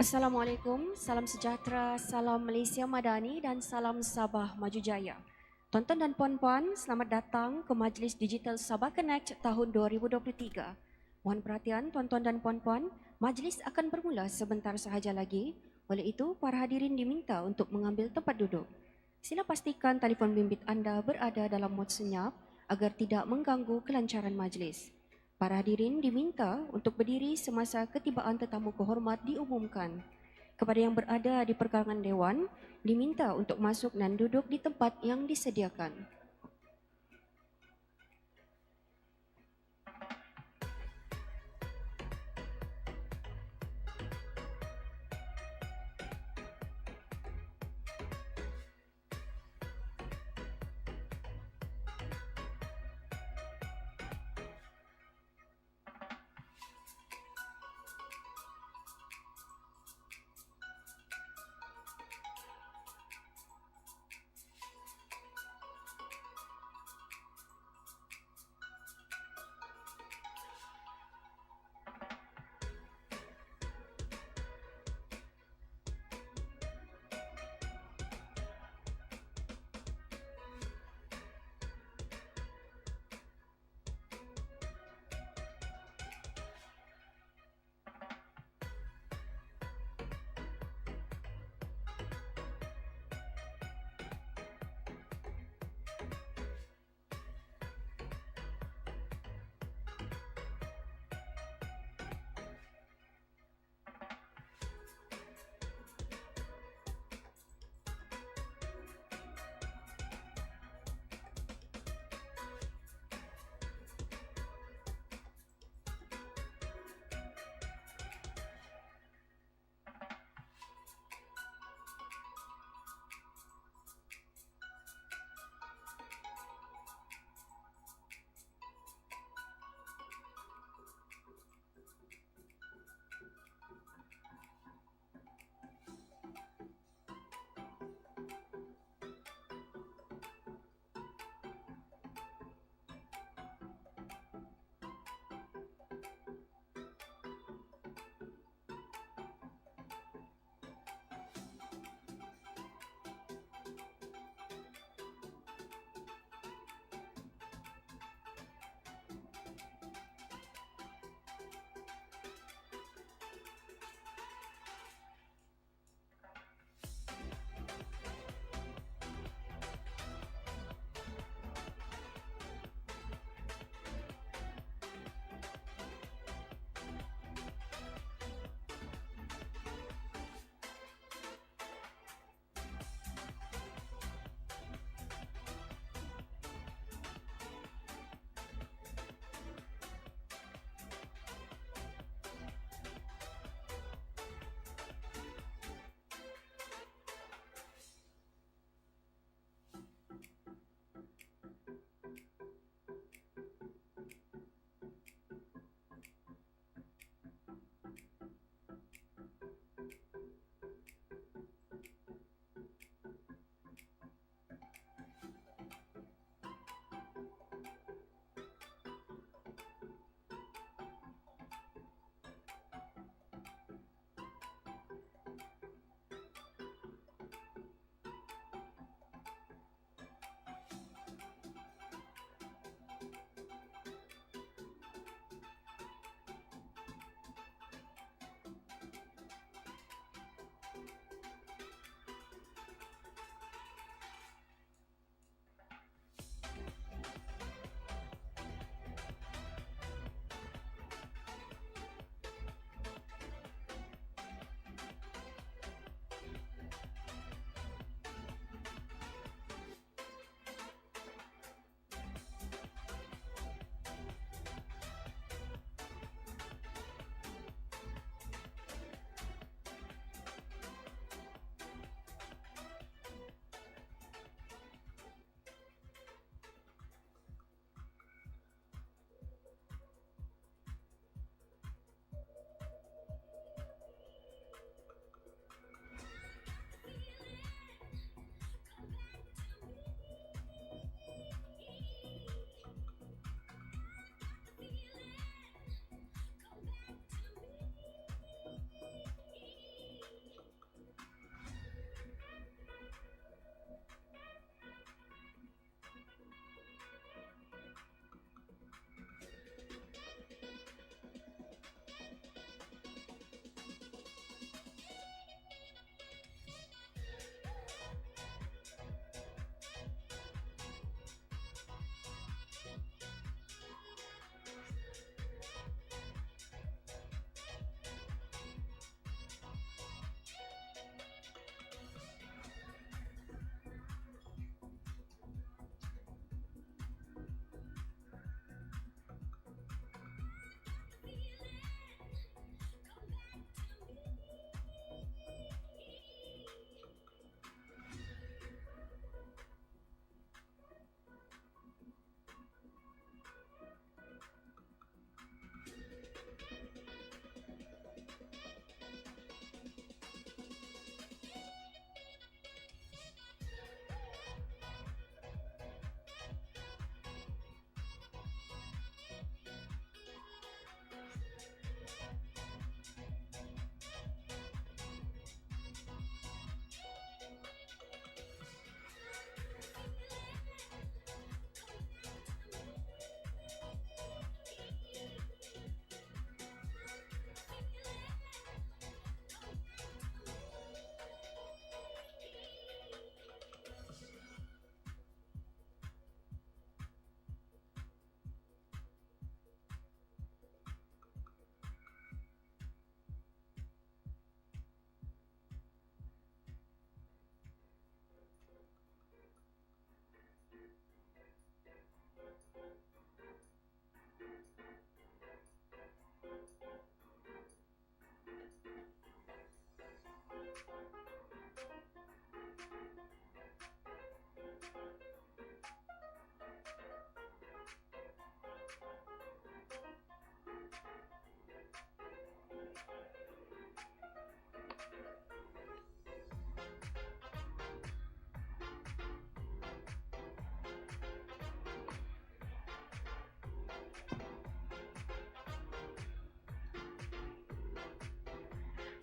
Assalamualaikum, salam sejahtera, salam Malaysia Madani dan salam Sabah Maju Jaya. Tuan-tuan dan puan-puan, selamat datang ke Majlis Digital Sabah Connect tahun 2023. Mohon perhatian tuan-tuan dan puan-puan, majlis akan bermula sebentar sahaja lagi. Oleh itu, para hadirin diminta untuk mengambil tempat duduk. Sila pastikan telefon bimbit anda berada dalam mod senyap agar tidak mengganggu kelancaran majlis. Para hadirin diminta untuk berdiri semasa ketibaan tetamu kehormat diumumkan. Kepada yang berada di perkarangan Dewan, diminta untuk masuk dan duduk di tempat yang disediakan.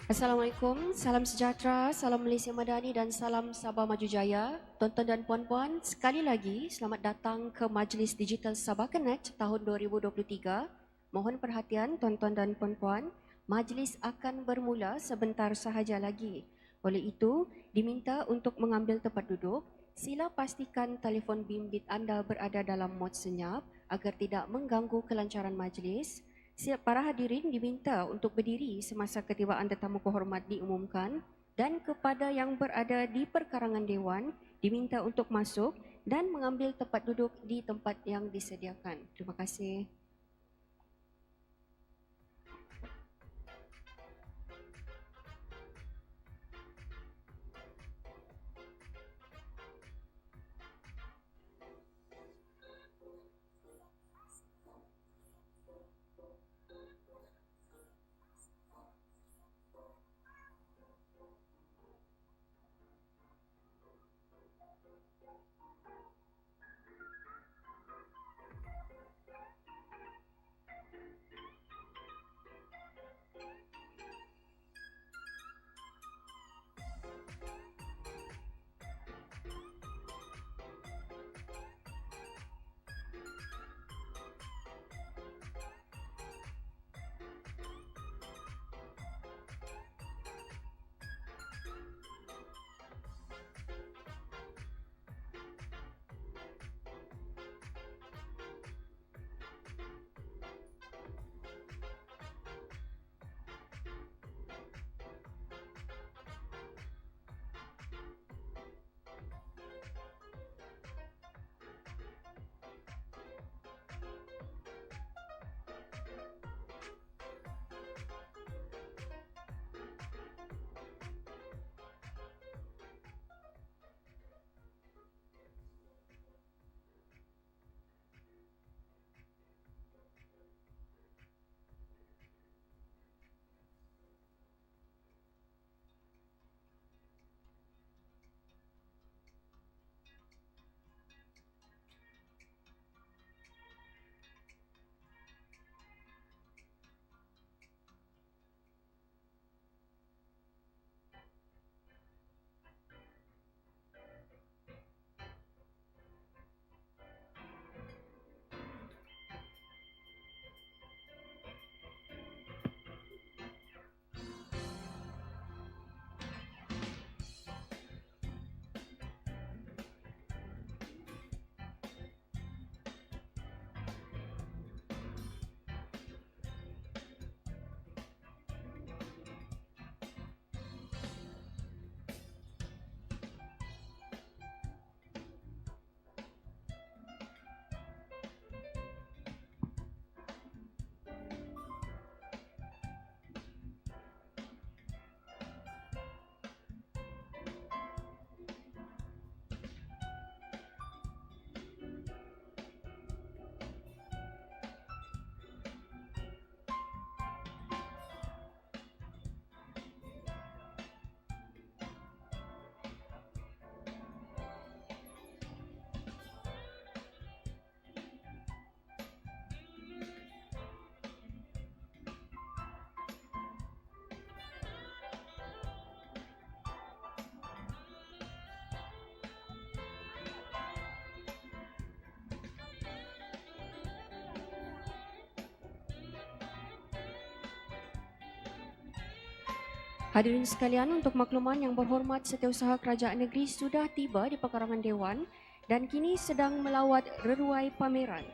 Assalamualaikum, salam sejahtera, salam Malaysia Madani dan salam Sabah Maju Jaya. Tuan-tuan dan puan-puan, sekali lagi selamat datang ke Majlis Digital Sabah Connect tahun 2023. Mohon perhatian tuan-tuan dan puan-puan, majlis akan bermula sebentar sahaja lagi. Oleh itu, diminta untuk mengambil tempat duduk. Sila pastikan telefon bimbit anda berada dalam mod senyap agar tidak mengganggu kelancaran majlis. Para hadirin diminta untuk berdiri semasa ketibaan tetamu kehormat diumumkan dan kepada yang berada di perkarangan Dewan diminta untuk masuk dan mengambil tempat duduk di tempat yang disediakan. Terima kasih. Hadirin sekalian, untuk makluman yang berhormat, Setiausaha Kerajaan Negeri sudah tiba di perkarangan Dewan dan kini sedang melawat reruai pameran.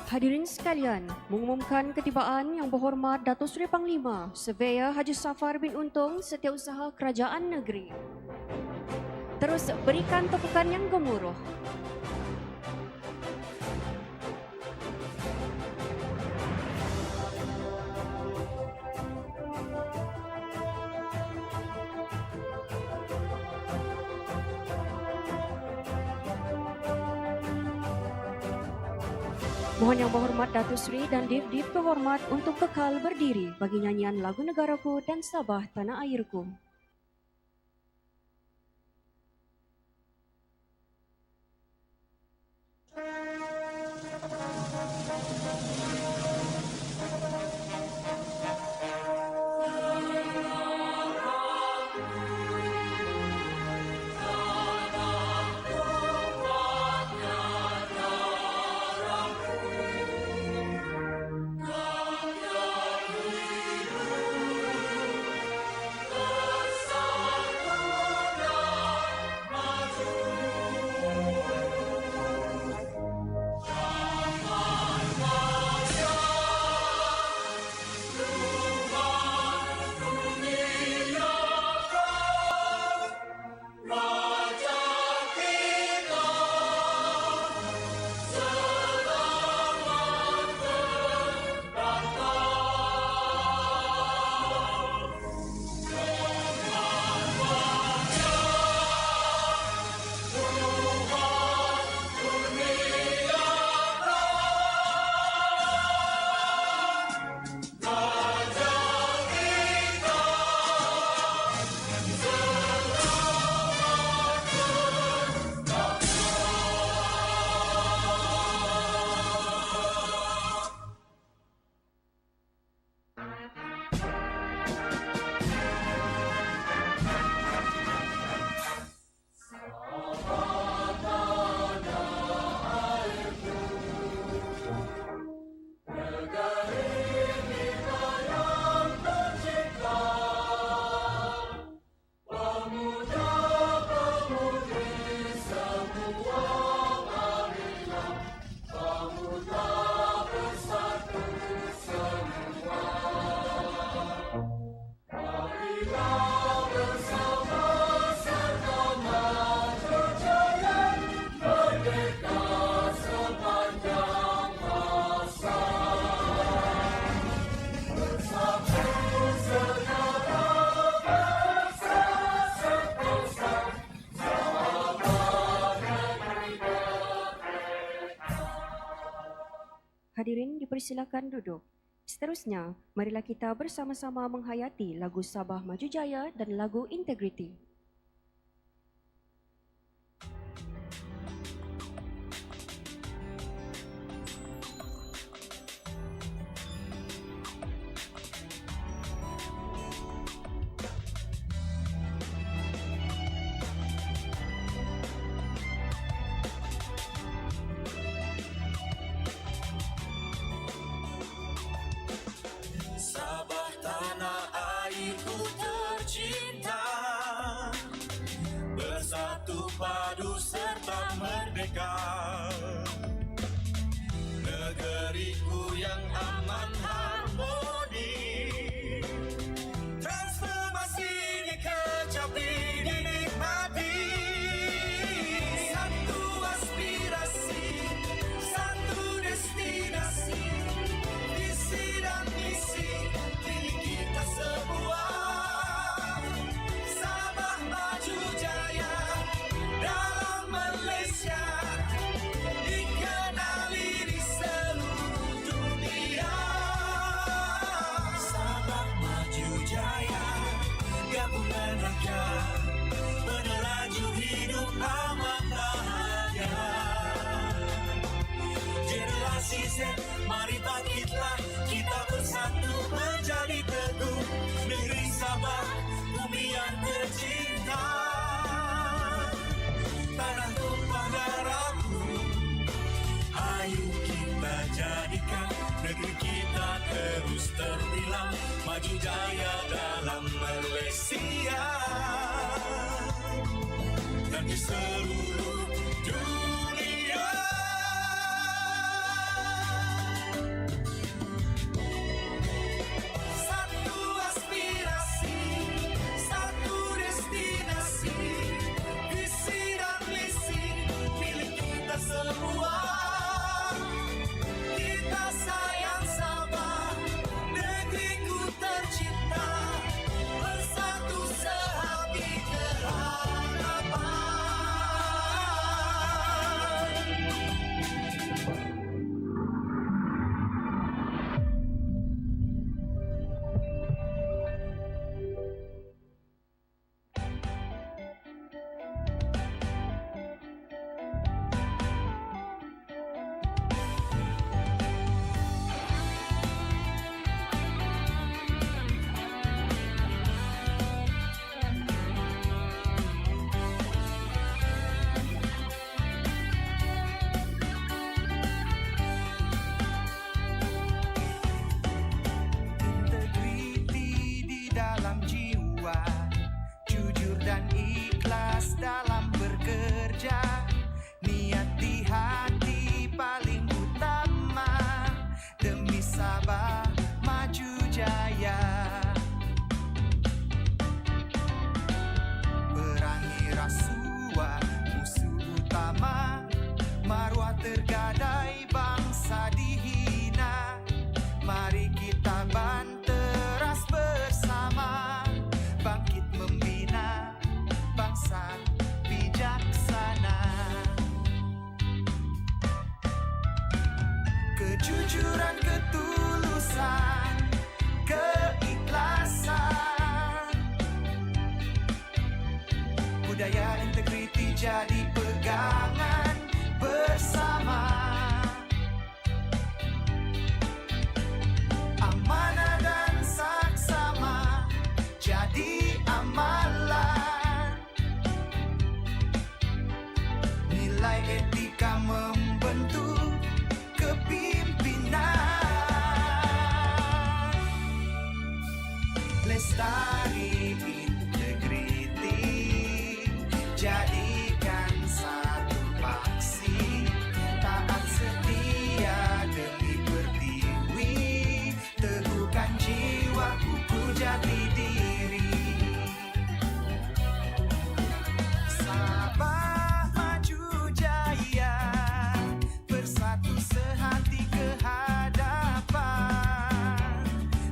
Hadirin sekalian, mengumumkan ketibaan Yang Berhormat Datuk Seri Panglima, Surveyor Haji Safar bin Untong, Setiausaha Kerajaan Negeri. Terus berikan tepukan yang gemuruh. Mohon Yang Berhormat Datuk Seri dan Div-Div Berhormat untuk kekal berdiri bagi nyanyian lagu negaraku dan Sabah tanah airku. Hadirin dipersilakan duduk. Seterusnya, marilah kita bersama-sama menghayati lagu Sabah Maju Jaya dan lagu Integriti. Padu serta merdeka, negeriku yang aman harmoni, transformasi dikecapi dinikmati, satu aspirasi, satu destinasi, visi dan misi milik kita semua. Sabah maju jaya dalam Malaysia, dikenali di seluruh dunia. Sabah maju jaya, gabungan rakyat, meneraju hidup aman bahagia. Generasi Z, mari bangkitlah, kita bersatu menjadi teguh. Negeri Sabah, bumi yang tercinta, tanah tumpah darahku. Ayo kita jadikan negeri kita terus terbilang maju jaya dalam Malaysia dan di seluruh dunia. jaya. Perangi rasuah musuh utama, maruah tergadai bangsa dihina. Mari kita banteras bersama, bangkit membina bangsa bijaksana. Kejujuran, ketulusan, keikhlasan, budaya integriti jadi pegangan bersama. Amanah dan saksama jadi amalan. Nilai etika membentuk kepimpinan. Lestari integriti, jadikan satu paksi. Taat setia demi pertiwi, teguhkan jiwa kuku jati diri. Sabah maju jaya, bersatu sehati ke hadapan.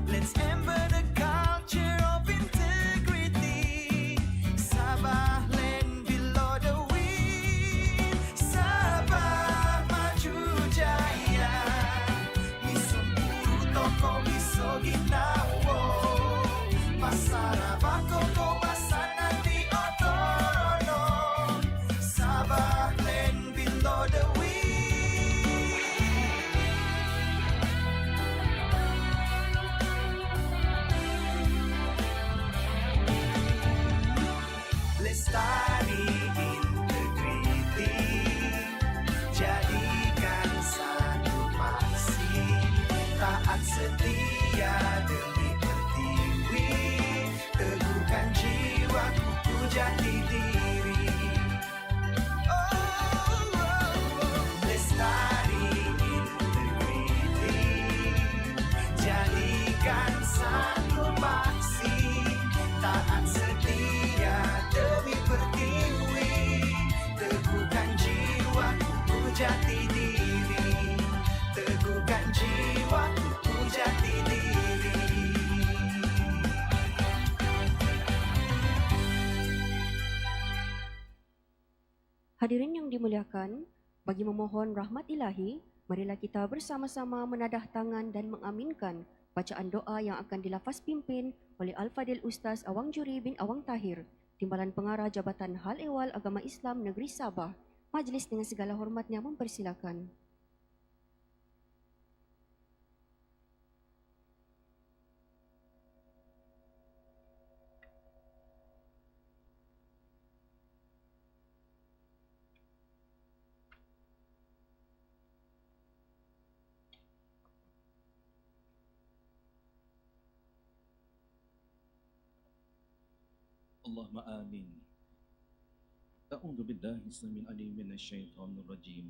Let's embed the culture of integrity. Sabah land below the wind. Sabah maju jaya, misempuru toko miso ginawo. Pasara bako ko basana di otorono. Sabah land below the wind. Lestari integriti, jadikan satu paksi. Taat setia demi pertiwi, teguhkan jiwa kuku jati diri. Lestari integriti, jadikan satu paksi. Taat setia demi pertiwi, teguhkan jiwa kuku jati diri. Teguhkan jiwa kuku jati diri. Hadirin yang dimuliakan, bagi memohon rahmat ilahi, marilah kita bersama-sama menadah tangan dan mengaminkan bacaan doa yang akan dilafaz pimpin oleh Al-Fadil Ustaz Awang Juri bin Awang Tahir, Timbalan Pengarah Jabatan Hal Ehwal Agama Islam Negeri Sabah. Majlis dengan segala hormatnya mempersilakan. اللهم آمين. أعوذ بالله السميع العليم من الشيطان الرجيم.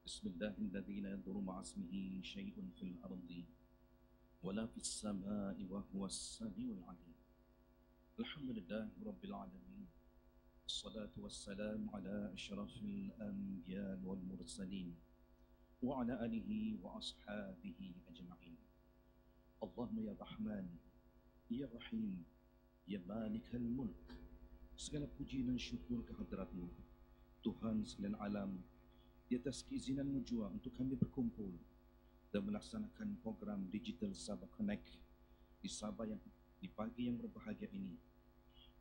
بسم الله الذي لا يضر مع اسمه شيء في الأرض ولا في السماء وهو السميع العليم. الحمد لله رب العالمين، الصلاة والسلام على أشرف الأنبياء والمرسلين وعلى آله وأصحابه أجمعين. اللهم يا رحمن يا رحيم Ya Malikal Mulk, segala puji dan syukur kehadratmu, Tuhan sekalian alam, di atas keizinanmu jua untuk kami berkumpul dan melaksanakan program Digital Sabah Connect di Sabah yang di pagi yang berbahagia ini.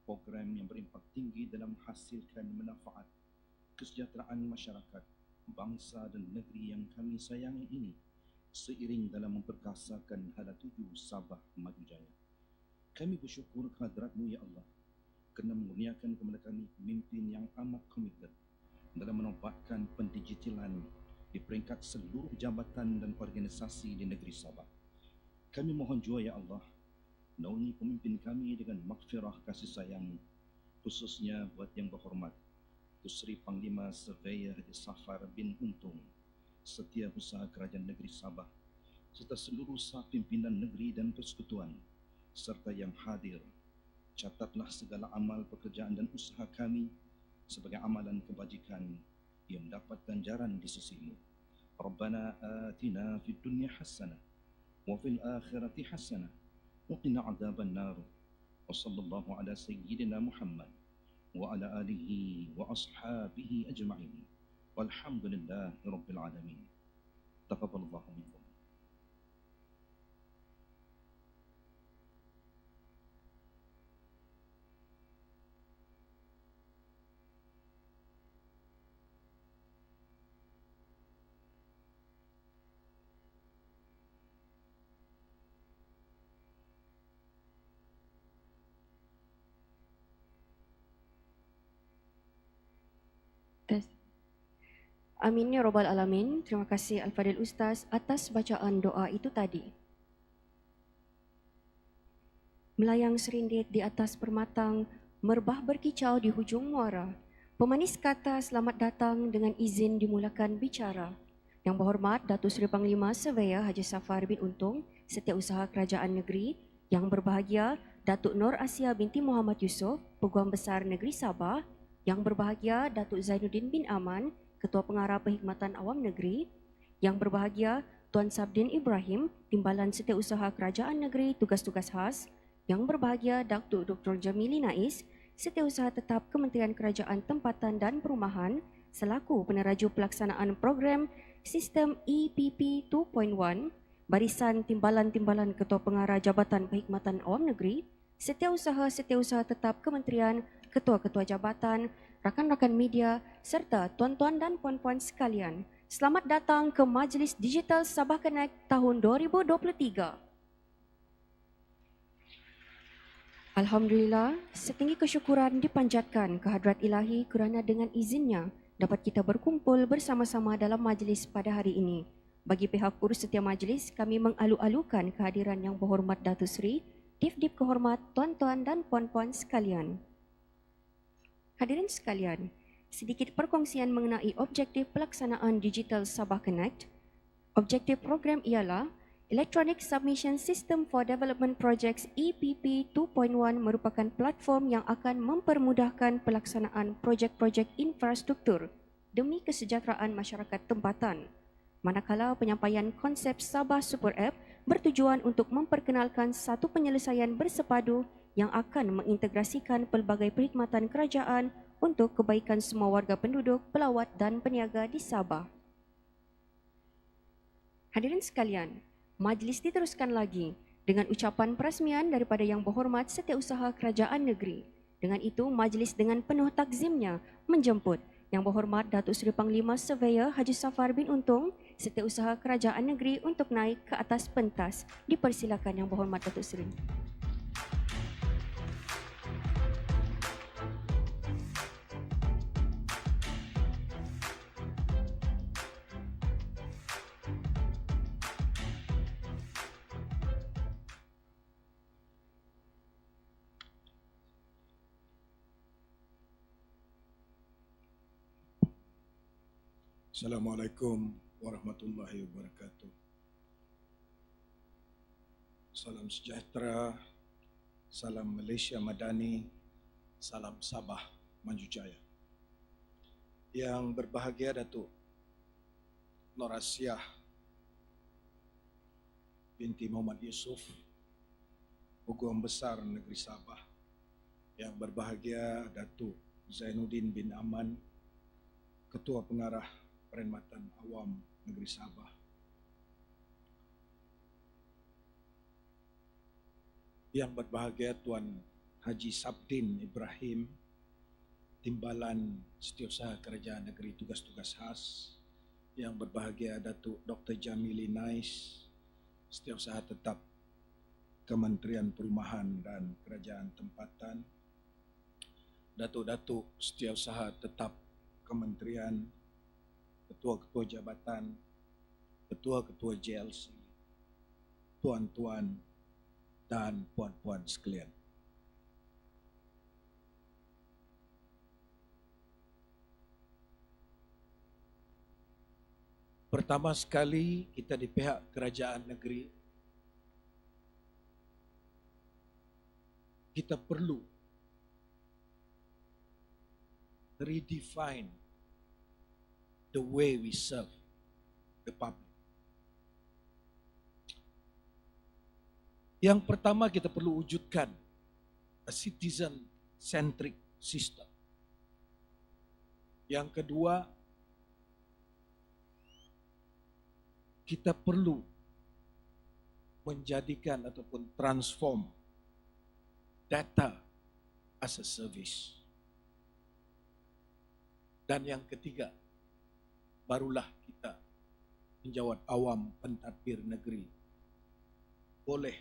Program yang berimpak tinggi dalam menghasilkan manfaat kesejahteraan masyarakat, bangsa dan negeri yang kami sayangi ini, seiring dalam memperkasakan hala tuju Sabah Maju Jaya. Kami bersyukur kehadratmu ya Allah, kerana mengurniakan kepada kami pemimpin yang amat komited dalam menempatkan pendigitalan di peringkat seluruh jabatan dan organisasi di negeri Sabah. Kami mohon jua ya Allah, naungi pemimpin kami dengan maghfirah kasih sayang, khususnya buat yang berhormat Seri Panglima Seri Haji Safar bin Untong, Setiausaha Kerajaan Negeri Sabah, serta seluruh staf pimpinan negeri dan persekutuan serta yang hadir. Catatlah segala amal pekerjaan dan usaha kami sebagai amalan kebajikan yang mendapat ganjaran di sisimu. Rabbana atina fid dunya hasanah wa fil akhirati hasanah wa qina adzaban nar. Wa sallallahu ala sayyidina Muhammad wa ala alihi wa ashabihi ajma'in. Walhamdulillahi rabbil alamin. Taqabbalallahu minkum. Amin ya Rabbal Alamin. Terima kasih Al-Fadhil Ustaz atas bacaan doa itu tadi. Melayang serindit di atas permatang, merbah berkicau di hujung muara. Pemanis kata selamat datang dengan izin dimulakan bicara. Yang berhormat Datuk Seri Panglima Surveyor Haji Safar bin Untong, Setiausaha Kerajaan Negeri. Yang berbahagia Datuk Nur Asia binti Muhammad Yusof, Peguam Besar Negeri Sabah. Yang berbahagia Datuk Zainuddin bin Aman, Ketua Pengarah Perkhidmatan Awam Negeri. Yang berbahagia Tuan Sabdin Ibrahim, Timbalan Setiausaha Kerajaan Negeri Tugas-Tugas Khas. Yang berbahagia Datuk Dr. Jamili Nais, Setiausaha Tetap Kementerian Kerajaan Tempatan dan Perumahan selaku peneraju pelaksanaan program Sistem EPP 2.1, Barisan Timbalan-Timbalan Ketua Pengarah Jabatan Perkhidmatan Awam Negeri, Setiausaha Tetap Kementerian, Ketua-Ketua Jabatan, rakan-rakan media serta tuan-tuan dan puan-puan sekalian. Selamat datang ke Majlis Digital Sabah Connect tahun 2023. Alhamdulillah, setinggi kesyukuran dipanjatkan kehadrat ilahi kerana dengan izinnya dapat kita berkumpul bersama-sama dalam majlis pada hari ini. Bagi pihak urus setia majlis, kami mengalu-alukan kehadiran yang berhormat Datuk Seri, Dip-Dip Kehormat, tuan-tuan dan puan-puan sekalian. Hadirin sekalian, sedikit perkongsian mengenai objektif pelaksanaan Digital Sabah Connect. Objektif program ialah Electronic Submission System for Development Projects EPP 2.1 merupakan platform yang akan mempermudahkan pelaksanaan projek-projek infrastruktur demi kesejahteraan masyarakat tempatan. Manakala penyampaian konsep Sabah Super App bertujuan untuk memperkenalkan satu penyelesaian bersepadu yang akan mengintegrasikan pelbagai perkhidmatan kerajaan untuk kebaikan semua warga penduduk, pelawat dan peniaga di Sabah. Hadirin sekalian, majlis diteruskan lagi dengan ucapan perasmian daripada Yang Berhormat Setiausaha Kerajaan Negeri. Dengan itu, majlis dengan penuh takzimnya menjemput Yang Berhormat Datuk Seri Panglima Surveyor Haji Safar bin Untong, Setiausaha Kerajaan Negeri untuk naik ke atas pentas. Dipersilakan Yang Berhormat Datuk Seri. Assalamualaikum warahmatullahi wabarakatuh. Salam sejahtera, salam Malaysia Madani, salam Sabah Maju Jaya. Yang berbahagia Datuk Nur Asia binti Muhammad Yusof, Peguam Besar Negeri Sabah. Yang berbahagia Datuk Zainuddin bin Aman, Ketua Pengarah Perkhidmatan Awam Negeri Sabah. Yang berbahagia Tuan Haji Sabdin Ibrahim, Timbalan Setiausaha Kerajaan Negeri Tugas-Tugas Khas. Yang berbahagia Datuk Dr. Jamili Nais, Setiausaha Tetap Kementerian Perumahan dan Kerajaan Tempatan. Datuk-datuk Setiausaha Tetap Kementerian, Ketua-Ketua Jabatan, Ketua-Ketua JLC, tuan-tuan dan puan-puan sekalian. Pertama sekali kita di pihak Kerajaan Negeri, kita perlu redefine the way we serve the public. Yang pertama kita perlu wujudkan a citizen-centric system. Yang kedua, kita perlu menjadikan ataupun transform data as a service. Dan yang ketiga, barulah kita menjawat awam pentadbir negeri boleh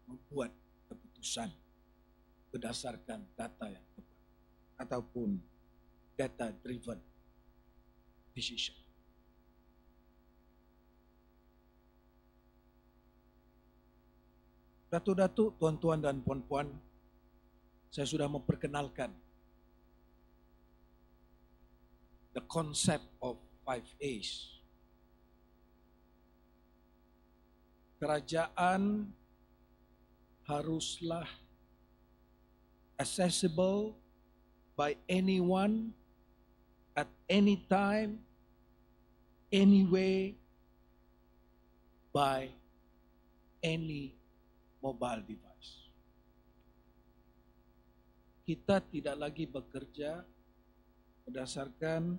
membuat keputusan berdasarkan data yang tepat ataupun data-driven decision. Datuk-datuk, tuan-tuan dan puan-puan, saya sudah memperkenalkan the concept of 5 A's. Kerajaan haruslah accessible by anyone at any time, anyway, by any mobile device. Kita tidak lagi bekerja berdasarkan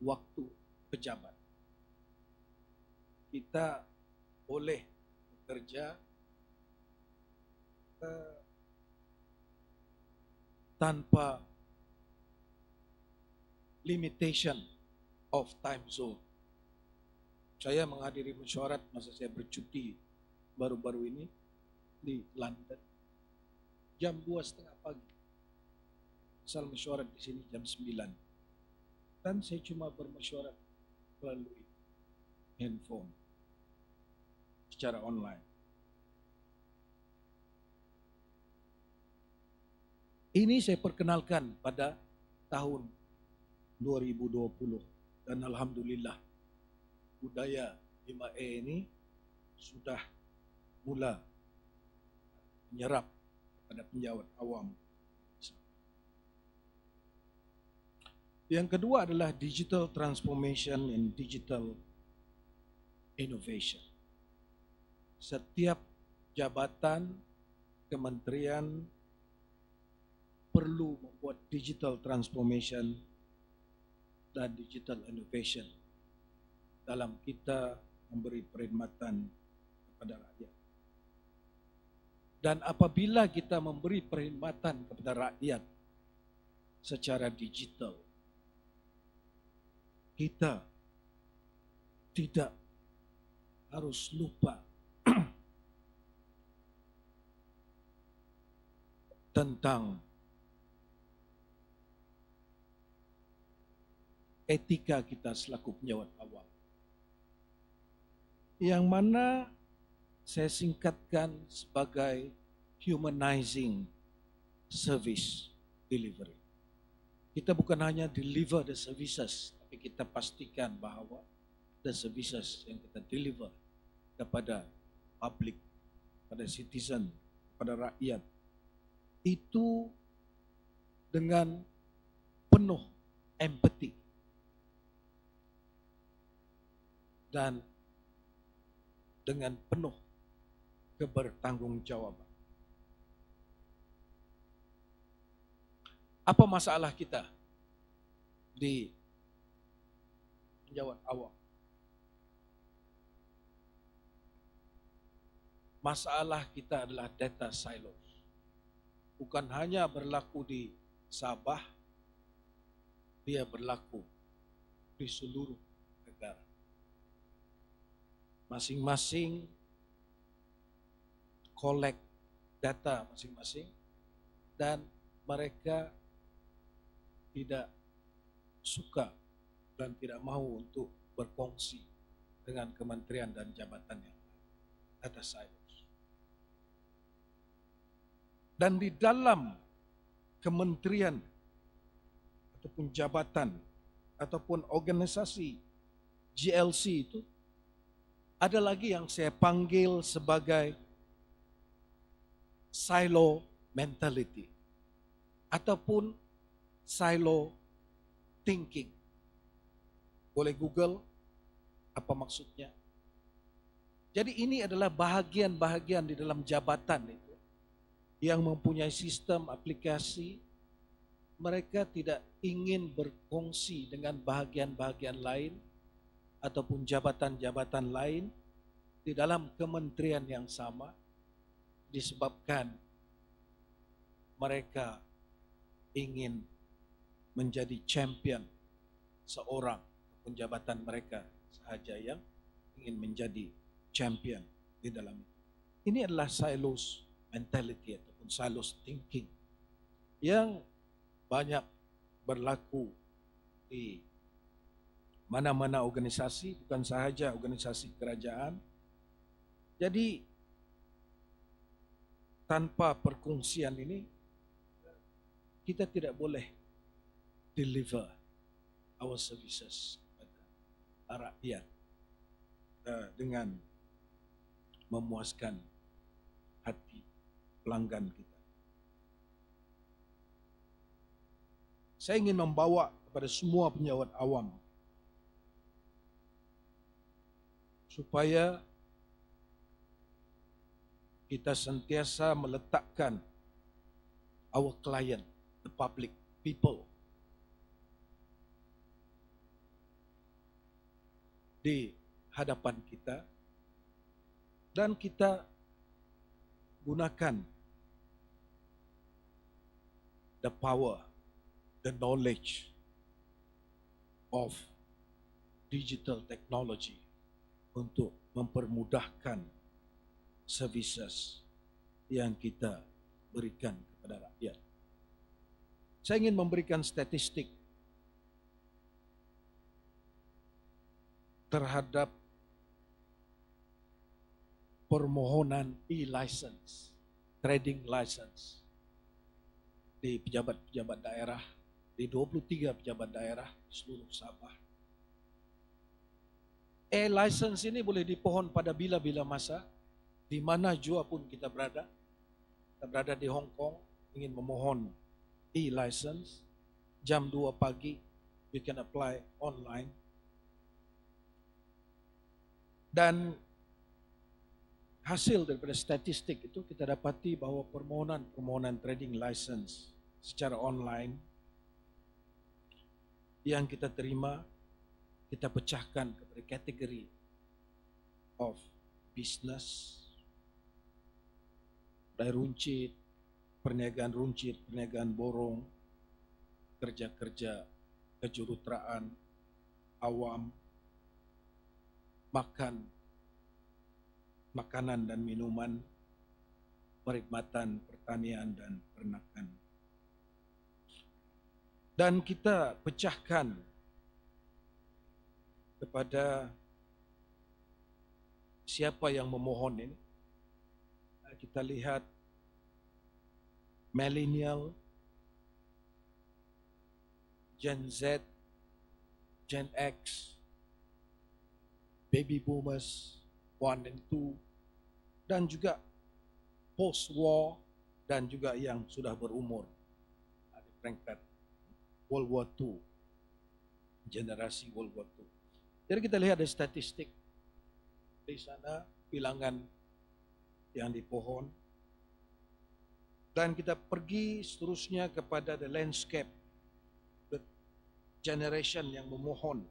waktu pejabat. Kita boleh bekerja tanpa limitation of time zone. Saya menghadiri mesyuarat masa saya bercuti baru-baru ini di London jam 2:30 pagi. Asal mesyuarat di sini jam 9. Dan saya cuma bermesyuarat melalui handphone secara online. Ini saya perkenalkan pada tahun 2020 dan alhamdulillah budaya 5A ini sudah mula menyerap pada penjawat awam. Yang kedua adalah digital transformation and digital innovation. Setiap jabatan, kementerian perlu membuat digital transformation dan digital innovation dalam kita memberi perkhidmatan kepada rakyat. Dan apabila kita memberi perkhidmatan kepada rakyat secara digital, kita tidak harus lupa tentang etika kita selaku penjawat awam, yang mana saya singkatkan sebagai humanizing service delivery. Kita bukan hanya deliver the services, tapi kita pastikan bahawa the services yang kita deliver kepada public, pada citizen, pada rakyat, itu dengan penuh empati dan dengan penuh kebertanggungjawaban. Apa masalah kita di penjawat awam? Masalah kita adalah data silos. Bukan hanya berlaku di Sabah, dia berlaku di seluruh negara. Masing-masing collect data masing-masing dan mereka tidak suka dan tidak mahu untuk berkongsi dengan kementerian dan jabatan yang lain. Data silos. Dan di dalam kementerian ataupun jabatan ataupun organisasi GLC itu, ada lagi yang saya panggil sebagai silo mentality ataupun silo thinking. Boleh Google apa maksudnya. Jadi ini adalah bahagian-bahagian di dalam jabatan itu yang mempunyai sistem aplikasi. Mereka tidak ingin berkongsi dengan bahagian-bahagian lain ataupun jabatan-jabatan lain di dalam kementerian yang sama, disebabkan mereka ingin menjadi champion seorang ataupun jabatan mereka sahaja yang ingin menjadi champion di dalam itu. Ini adalah silos mentality ataupun silos thinking yang banyak berlaku di mana-mana organisasi, bukan sahaja organisasi kerajaan. Jadi tanpa perkongsian ini, kita tidak boleh deliver our services kepada rakyat dengan memuaskan hati pelanggan kita. Saya ingin membawa kepada semua pejabat awam supaya kita sentiasa meletakkan our client, the public, people, di hadapan kita, dan kita gunakan the power, the knowledge of digital technology untuk mempermudahkan services yang kita berikan kepada rakyat. Saya ingin memberikan statistik terhadap permohonan e-license, trading license di pejabat-pejabat daerah, di 23 pejabat daerah di seluruh Sabah. E-license ini boleh dipohon pada bila-bila masa, di mana jua pun kita berada. Kita berada di Hong Kong, ingin memohon e-license, jam 2 pagi, you can apply online. Dan hasil daripada statistik itu kita dapati bahawa permohonan trading license secara online yang kita terima, kita pecahkan kepada kategori of business, dari runcit, perniagaan borong, kerja-kerja kejuruteraan, awam, makanan dan minuman, perkhidmatan, pertanian dan peternakan. Dan kita pecahkan kepada siapa yang memohon ini. Kita lihat millennial, Gen Z, Gen X, baby boomers 1 and 2, dan juga post-war, dan juga yang sudah berumur di peringkat World War II, generasi World War II. Jadi kita lihat ada statistik di sana, bilangan yang dipohon, dan kita pergi seterusnya kepada the landscape, the generation yang memohon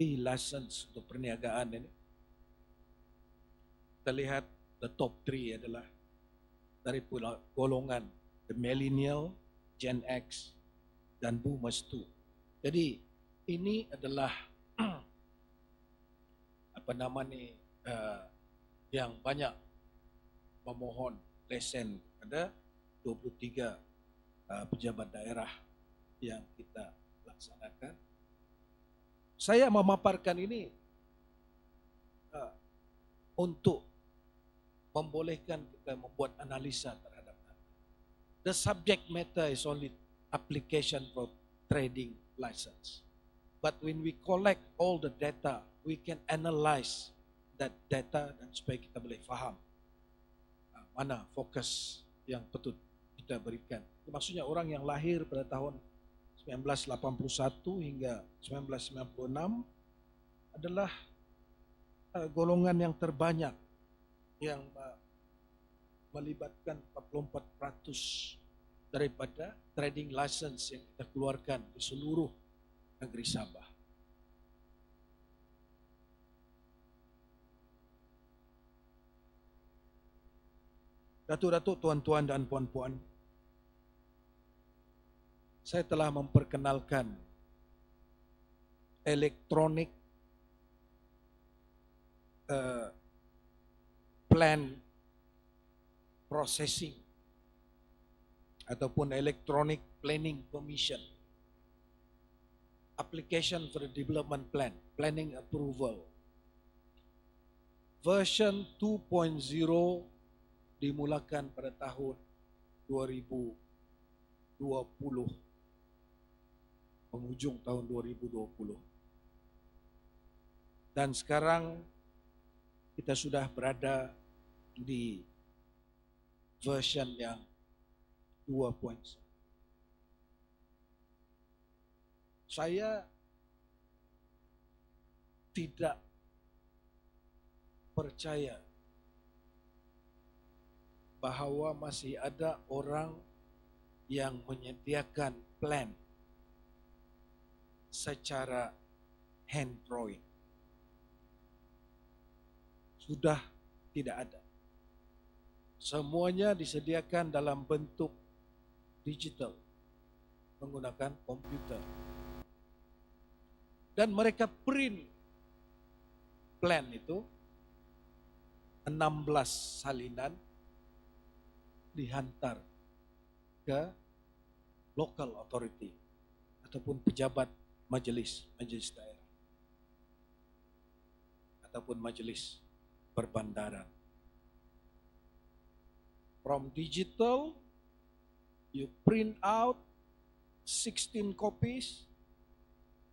e-license untuk perniagaan ini. Kita lihat the top 3 adalah dari golongan the millennial, Gen X, dan boomers 2. Jadi ini adalah yang banyak memohon lesen kepada 23 pejabat daerah yang kita laksanakan. Saya memaparkan ini untuk membolehkan kita membuat analisa terhadap the subject matter is only application for trading license. But when we collect all the data, we can analyze that data dan supaya kita boleh faham mana fokus yang patut kita berikan. Maksudnya orang yang lahir pada tahun 1981 hingga 1996 adalah golongan yang terbanyak yang melibatkan 44% daripada trading license yang kita keluarkan di seluruh negeri Sabah. Datuk-datuk, tuan-tuan dan puan-puan, saya telah memperkenalkan electronic plan processing ataupun electronic planning permission, application for the development plan, planning approval. Version 2.0 dimulakan pada tahun 2020, penghujung tahun 2020. Dan sekarang kita sudah berada di version yang 2.0. Saya tidak percaya bahawa masih ada orang yang menyediakan plan secara hand drawing. Sudah tidak ada. Semuanya disediakan dalam bentuk digital menggunakan komputer. Dan mereka print plan itu 16 salinan dihantar ke local authority ataupun pejabat majelis daerah ataupun majelis perbandaran. From digital, you print out 16 copies,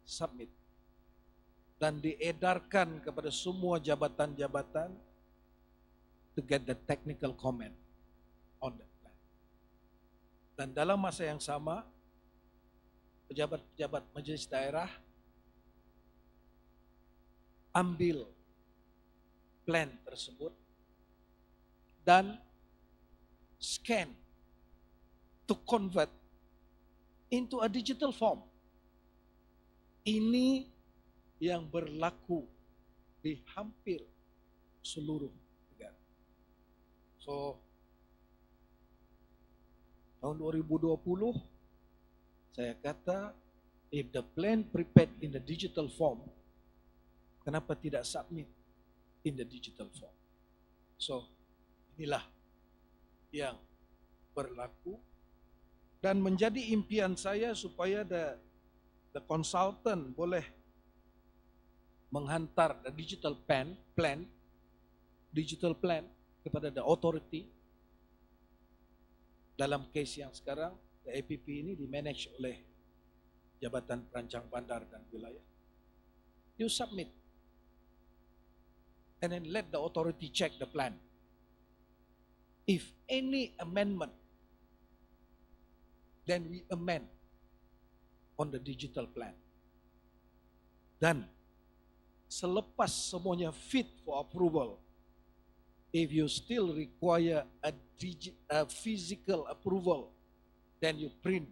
submit. Dan diedarkan kepada semua jabatan-jabatan to get the technical comment on the plan. Dan dalam masa yang sama, pejabat-pejabat majelis daerah ambil plan tersebut dan scan to convert into a digital form. Ini yang berlaku di hampir seluruh negara. So, tahun 2020, saya kata, if the plan prepared in the digital form, kenapa tidak submit in the digital form? So, inilah yang berlaku dan menjadi impian saya supaya the consultant boleh menghantar the digital plan kepada the authority. Dalam case yang sekarang, the APP ini dimanage oleh Jabatan Perancang Bandar dan Wilayah. You submit and then let the authority check the plan. If any amendment, then we amend on the digital plan. Dan selepas semuanya fit for approval, if you still require a physical approval, then you print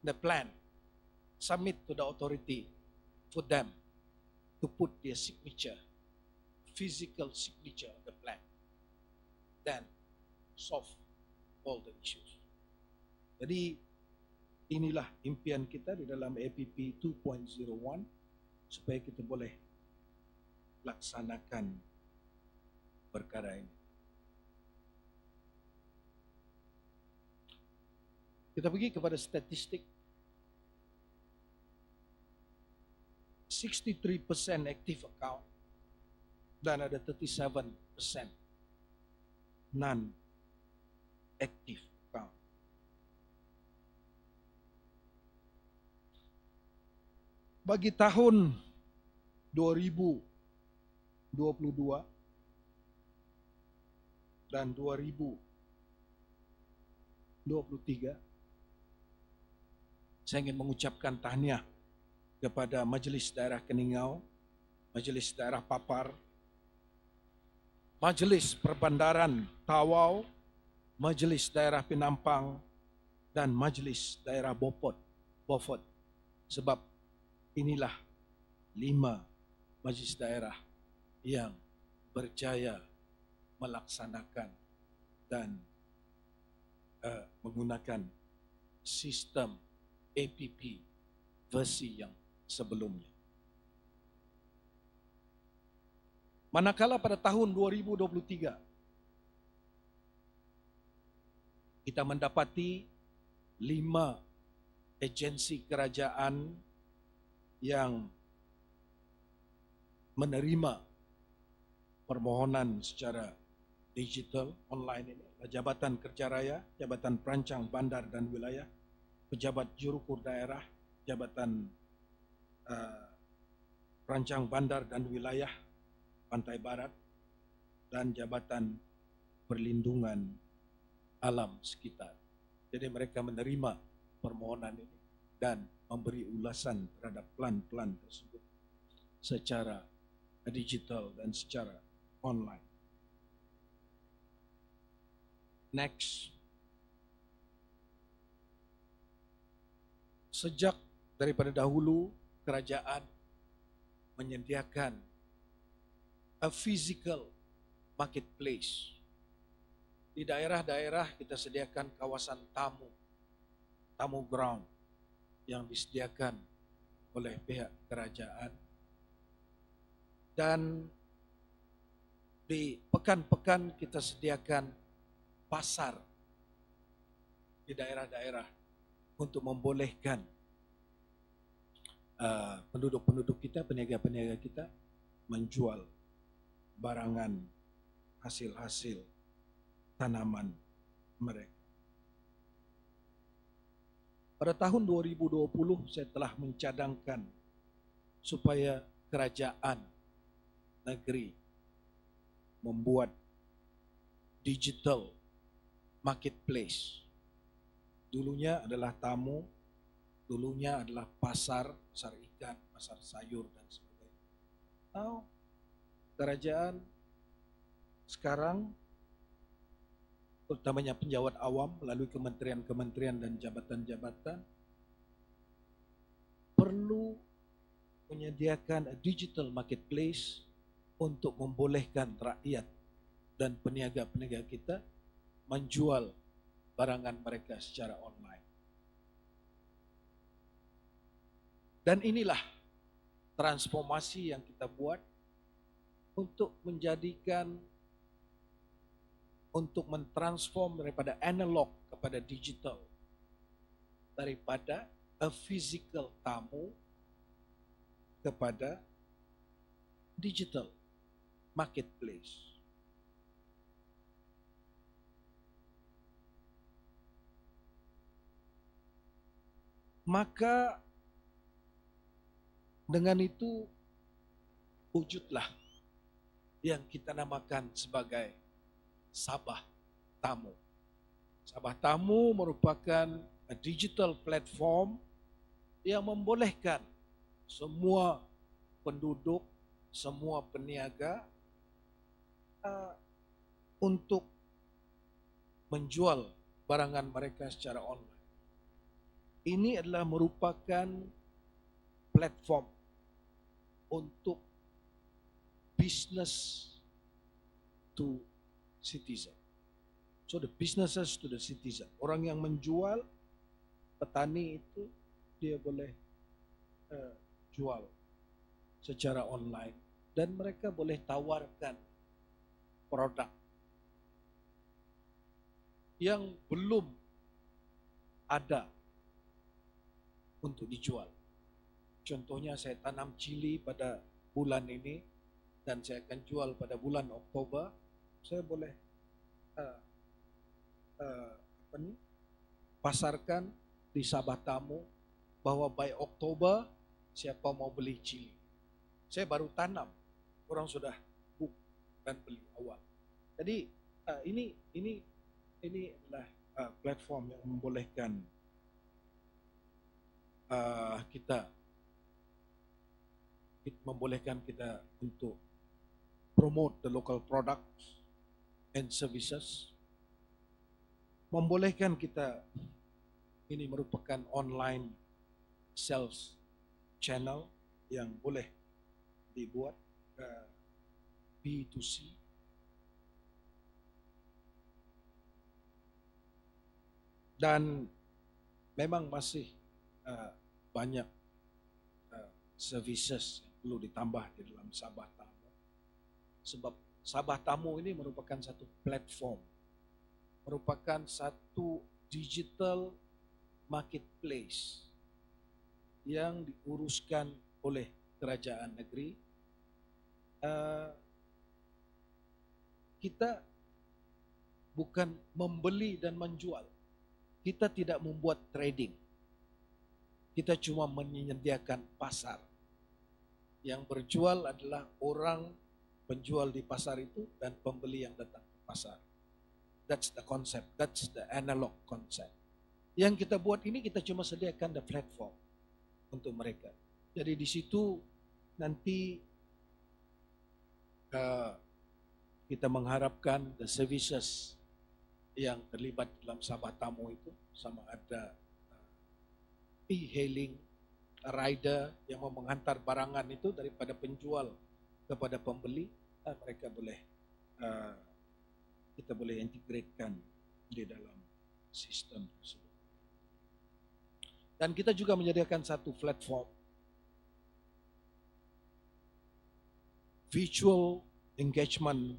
the plan, submit to the authority for them to put their signature, physical signature on the plan. Then solve all the issues. Jadi inilah impian kita di dalam APP 2.01 supaya kita boleh laksanakan perkara ini. Kita pergi kepada statistik. 63% active account dan ada 37% non-active account. . 2 bagi tahun 2022 dan 2023, saya ingin mengucapkan tahniah kepada Majlis Daerah Keningau, Majlis Daerah Papar, Majlis Perbandaran Tawau, Majlis Daerah Penampang, dan Majlis Daerah Beaufort. Sebab inilah 5 majlis daerah yang berjaya melaksanakan dan menggunakan sistem APP versi yang sebelumnya. Manakala pada tahun 2023 kita mendapati 5 agensi kerajaan yang menerima permohonan secara digital online ini, Jabatan Kerja Raya, Jabatan Perancang Bandar dan Wilayah, Pejabat Jurukur Daerah, Jabatan Perancang Bandar dan Wilayah Pantai Barat, dan Jabatan Perlindungan Alam Sekitar. Jadi mereka menerima permohonan ini dan memberi ulasan terhadap plan-plan tersebut secara digital dan secara online. Next. Sejak daripada dahulu, kerajaan menyediakan a physical marketplace. Di daerah-daerah kita sediakan kawasan tamu ground yang disediakan oleh pihak kerajaan. Dan di pekan-pekan kita sediakan pasar di daerah-daerah untuk membolehkan penduduk-penduduk kita, peniaga-peniaga kita menjual barangan hasil-hasil tanaman mereka. Pada tahun 2020 saya telah mencadangkan supaya kerajaan negeri membuat digital marketplace. Dulunya adalah tamu, dulunya adalah pasar ikan, pasar sayur dan sebagainya. Now, kerajaan sekarang terutamanya penjawat awam melalui kementerian-kementerian dan jabatan-jabatan perlu menyediakan digital marketplace untuk membolehkan rakyat dan peniaga-peniaga kita menjual barangan mereka secara online. Dan inilah transformasi yang kita buat untuk mentransform daripada analog kepada digital, daripada a physical tamu kepada digital marketplace. Maka dengan itu wujudlah yang kita namakan sebagai Sabah Tamu. Sabah Tamu merupakan digital platform yang membolehkan semua penduduk, semua peniaga untuk menjual barangan mereka secara online. Ini adalah merupakan platform untuk business to citizen. So the businesses to the citizen. Orang yang menjual, petani itu dia boleh jual secara online dan mereka boleh tawarkan produk yang belum ada untuk dijual. Contohnya saya tanam cili pada bulan ini dan saya akan jual pada bulan Oktober. Saya boleh pasarkan di Sabah Tamu bahwa by Oktober siapa mau beli cili. Saya baru tanam, orang sudah book dan beli awal. Jadi ini adalah platform yang membolehkan kita untuk promote the local products and services. Membolehkan kita, ini merupakan online sales channel yang boleh dibuat B2C. Dan memang masih banyak services yang perlu ditambah di dalam Sabah Tamu. Sebab Sabah Tamu ini merupakan satu platform, merupakan satu digital marketplace yang diuruskan oleh Kerajaan Negeri. Kita bukan membeli dan menjual. Kita tidak membuat trading. Kita cuma menyediakan pasar. Yang berjual adalah orang penjual di pasar itu dan pembeli yang datang ke pasar. That's the concept. That's the analog concept. Yang kita buat ini, kita cuma sediakan the platform untuk mereka. Jadi di situ nanti kita mengharapkan the services yang terlibat dalam Sabah Tamu itu, sama ada e-hailing, rider yang mau menghantar barangan itu daripada penjual kepada pembeli, mereka boleh kita boleh integratekan di dalam sistem tersebut. Dan kita juga menyediakan satu platform virtual engagement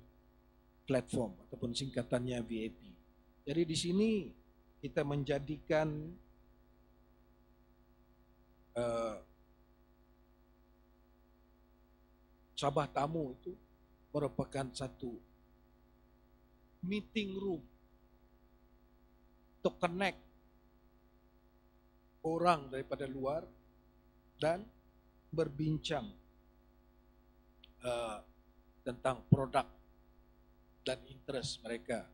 platform ataupun singkatannya VIP. Jadi di sini kita menjadikan Sabah Tamu itu merupakan satu meeting room to connect orang daripada luar dan berbincang tentang produk dan interest mereka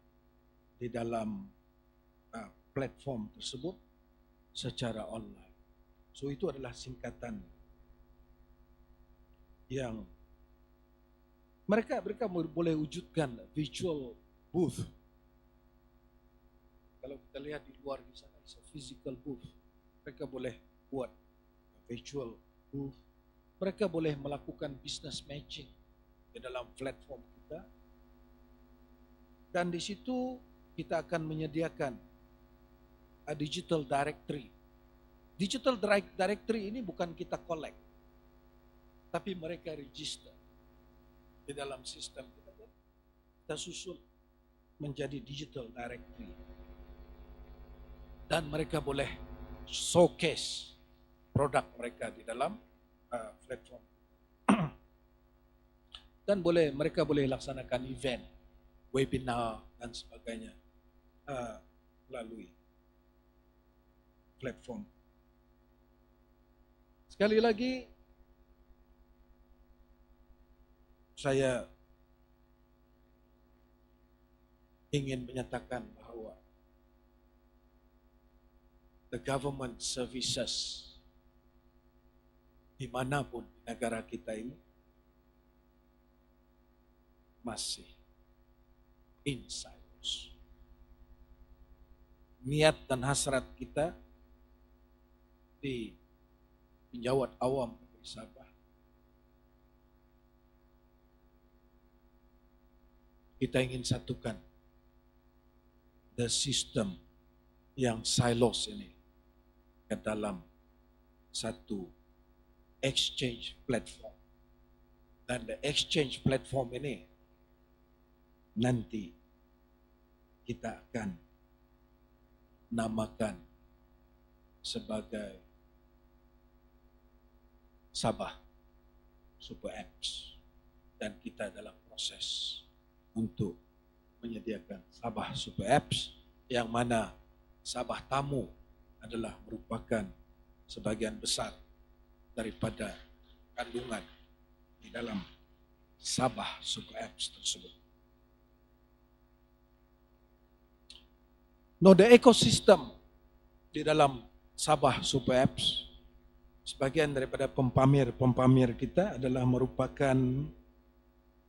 di dalam platform tersebut secara online. So itu adalah singkatan yang mereka boleh wujudkan virtual booth. Kalau kita lihat di luar di sana, it's a physical booth. Mereka boleh buat virtual booth. Mereka boleh melakukan business matching di dalam platform kita. Dan di situ kita akan menyediakan a digital directory. Digital directory ini bukan kita collect, tapi mereka register di dalam sistem kita. Kita susun menjadi digital directory. Dan mereka boleh showcase produk mereka di dalam platform. Dan mereka boleh laksanakan event, webinar dan sebagainya melalui platform. Sekali lagi saya ingin menyatakan bahawa the government services dimanapun negara kita ini masih in silos. Niat dan hasrat kita di penjawat awam Negeri Sabah, kita ingin satukan the system yang silos ini ke dalam satu exchange platform. Dan the exchange platform ini nanti kita akan namakan sebagai Sabah Super Apps, dan kita dalam proses untuk menyediakan Sabah Super Apps yang mana Sabah Tamu adalah merupakan sebagian besar daripada kandungan di dalam Sabah Super Apps tersebut. The ecosystem di dalam Sabah Super Apps, sebagian daripada pempamir kita adalah merupakan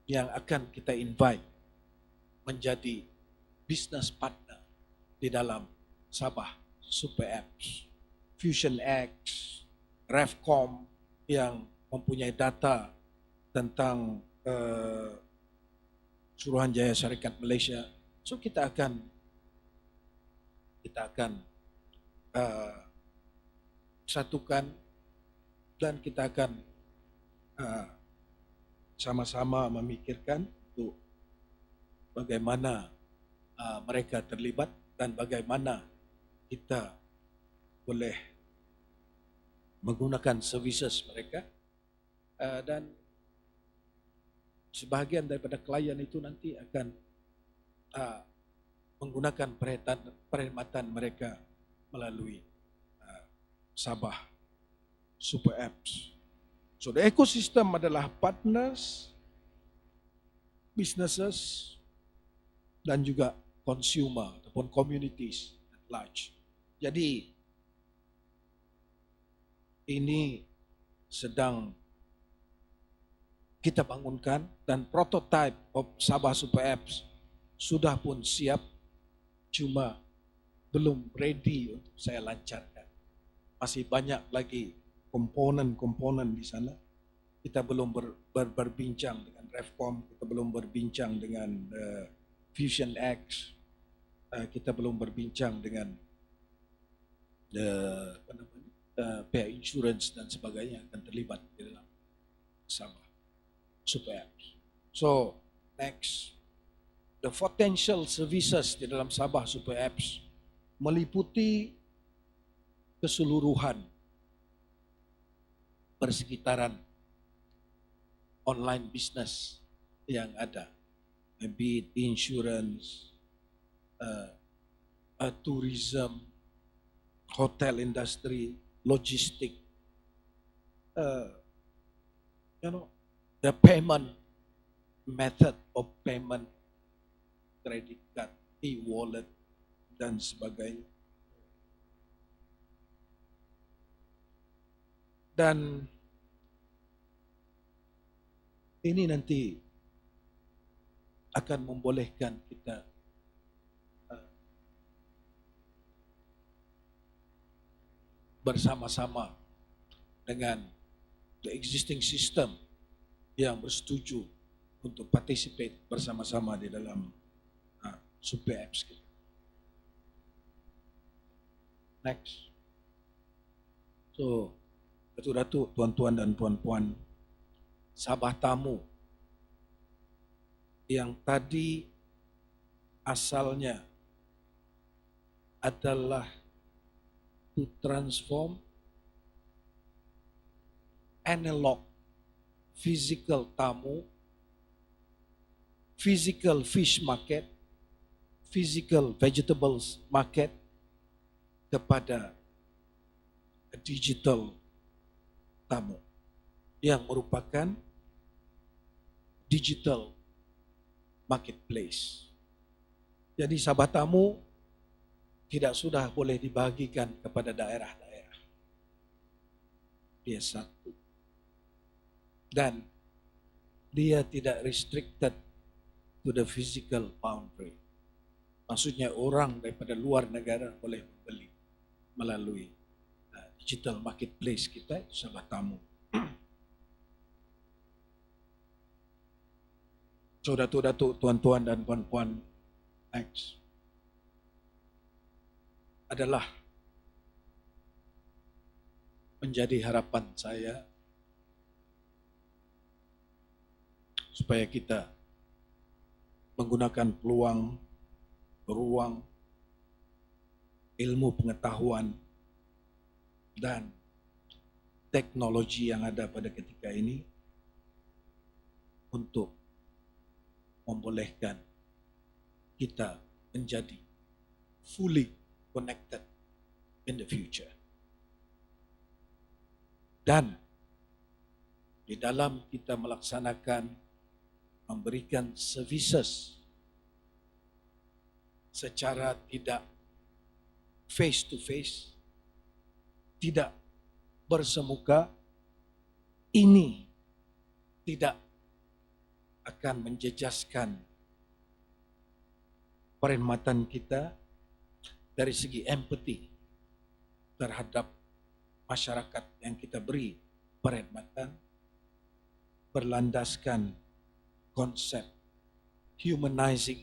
yang akan kita invite menjadi business partner di dalam Sabah Super Apps. Fusion X, Refcom yang mempunyai data tentang Suruhanjaya Syarikat Malaysia. So kita akan satukan dan kita akan sama-sama memikirkan untuk bagaimana mereka terlibat dan bagaimana kita boleh menggunakan services mereka, dan sebahagian daripada klien itu nanti akan menggunakan perkhidmatan mereka melalui Sabah Super Apps. So the ecosystem adalah partners, businesses, dan juga consumer ataupun communities at large. Jadi ini sedang kita bangunkan dan prototype of Sabah Super Apps sudah pun siap, cuma belum ready untuk saya lancarkan. Masih banyak lagi komponen-komponen di sana. Kita belum berbincang dengan Refcom, kita belum berbincang dengan Fusion X, kita belum berbincang dengan pihak insurans dan sebagainya akan terlibat di dalam Sabah Super Apps. So next, the potential services di dalam Sabah Super Apps meliputi keseluruhan persekitaran online business yang ada, be it insurance, tourism, hotel industry, logistik, the payment method of payment, credit card, e-wallet, dan sebagainya. Dan ini nanti akan membolehkan kita bersama-sama dengan the existing system yang bersetuju untuk participate bersama-sama di dalam Super Apps kita. Next. So, Datuk-datuk, tuan-tuan dan puan-puan, Sabah tamu yang tadi asalnya adalah to transform analog physical tamu, physical fish market, physical vegetables market kepada digital tamu yang merupakan digital marketplace. Jadi Sabah tamu tidak sudah boleh dibahagikan kepada daerah-daerah. Dia satu. Dan dia tidak restricted to the physical boundary. Maksudnya orang daripada luar negara boleh membeli melalui digital marketplace kita, Sabah tamu. So, datuk-datuk, tuan-tuan dan puan-puan, next adalah menjadi harapan saya supaya kita menggunakan peluang, ruang, ilmu pengetahuan dan teknologi yang ada pada ketika ini untuk membolehkan kita menjadi fully connected in the future. Dan di dalam kita melaksanakan memberikan services secara tidak face to face, tidak bersemuka, ini tidak akan menjejaskan perkhidmatan kita dari segi empati terhadap masyarakat yang kita beri perkhidmatan, berlandaskan konsep humanizing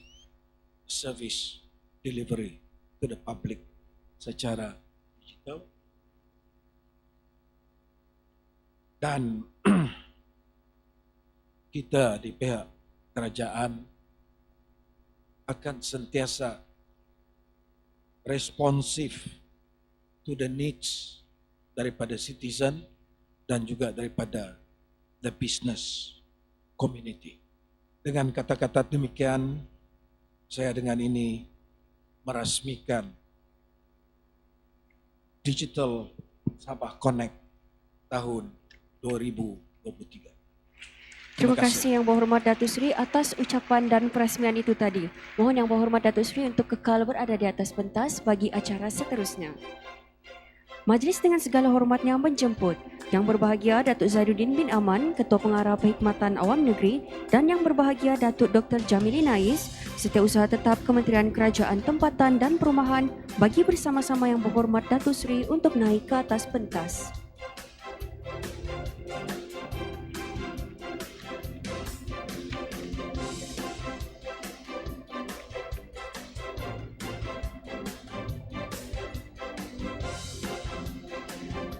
service delivery to the public secara digital. Dan kita di pihak kerajaan akan sentiasa responsif to the needs daripada citizen dan juga daripada the business community. Dengan kata-kata demikian, saya dengan ini merasmikan Digital Sabah Connect tahun 2023. Terima kasih Yang Berhormat Datuk Seri atas ucapan dan peresmian itu tadi. Mohon Yang Berhormat Datuk Seri untuk kekal berada di atas pentas bagi acara seterusnya. Majlis dengan segala hormatnya menjemput Yang berbahagia Datuk Zaiduddin bin Aman, Ketua Pengarah Perkhidmatan Awam Negeri, dan Yang berbahagia Datuk Dr. Jamili Nais, Setiausaha Tetap Kementerian Kerajaan Tempatan dan Perumahan, bagi bersama-sama Yang Berhormat Datuk Seri untuk naik ke atas pentas.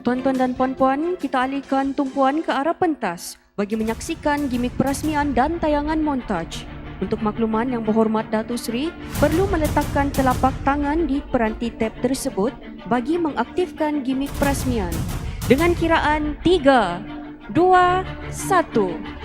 Tuan-tuan dan puan-puan, kita alihkan tumpuan ke arah pentas bagi menyaksikan gimik perasmian dan tayangan montaj. Untuk makluman Yang Berhormat Datuk Seri perlu meletakkan telapak tangan di peranti tap tersebut bagi mengaktifkan gimik perasmian. Dengan kiraan 3, 2, 1.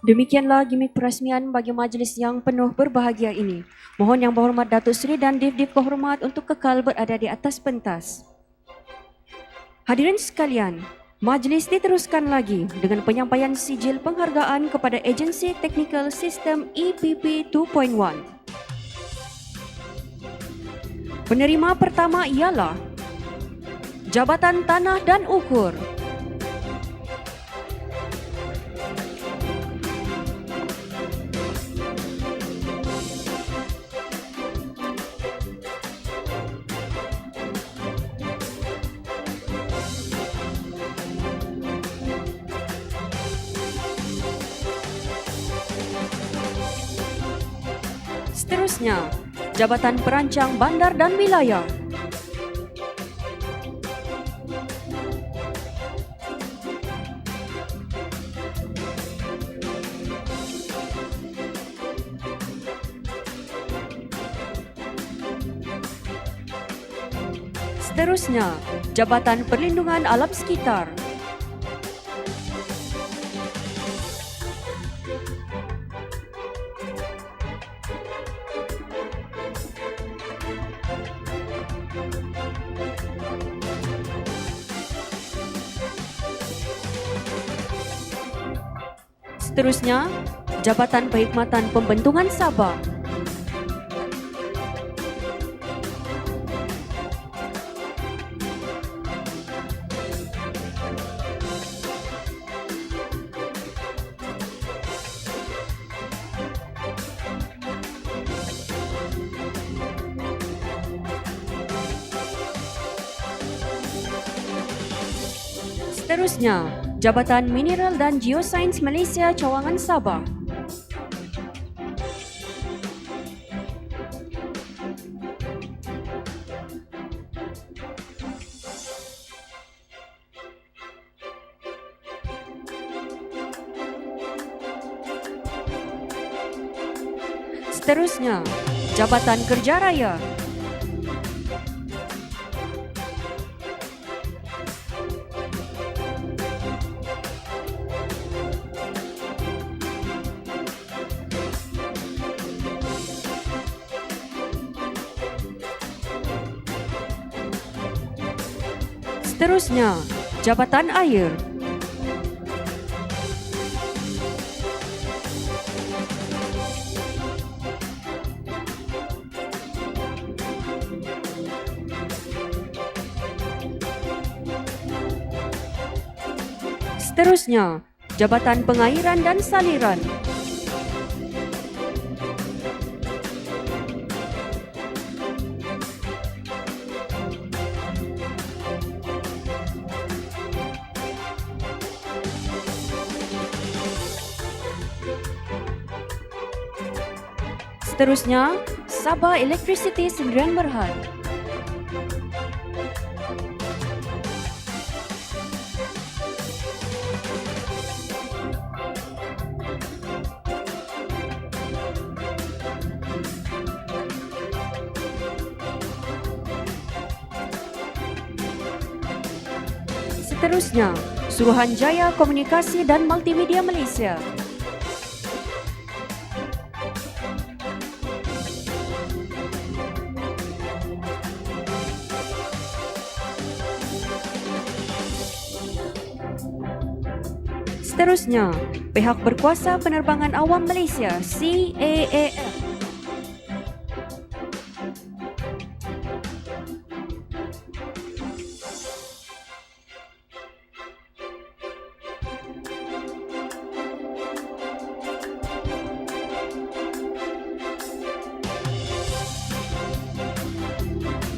Demikianlah gimik perasmian bagi majlis yang penuh berbahagia ini. Mohon Yang Berhormat Datuk Seri dan Div-Div Kehormat untuk kekal berada di atas pentas. Hadirin sekalian, majlis diteruskan lagi dengan penyampaian sijil penghargaan kepada Agensi Teknikal Sistem EPP 2.1. Penerima pertama ialah Jabatan Tanah dan Ukur. Seterusnya, Jabatan Perancang Bandar dan Wilayah. Seterusnya, Jabatan Perlindungan Alam Sekitar. Seterusnya, Jabatan Perkhidmatan Pembentungan Sabah. Seterusnya, Jabatan Mineral dan Geosains Malaysia Cawangan Sabah. Seterusnya, Jabatan Kerja Raya. Seterusnya, Jabatan Air. Seterusnya, Jabatan Pengairan dan Saliran. Seterusnya, Sabah Electricity Sdn Bhd. Seterusnya, Suruhanjaya Komunikasi dan Multimedia Malaysia. Seterusnya, Pihak Berkuasa Penerbangan Awam Malaysia CAAF.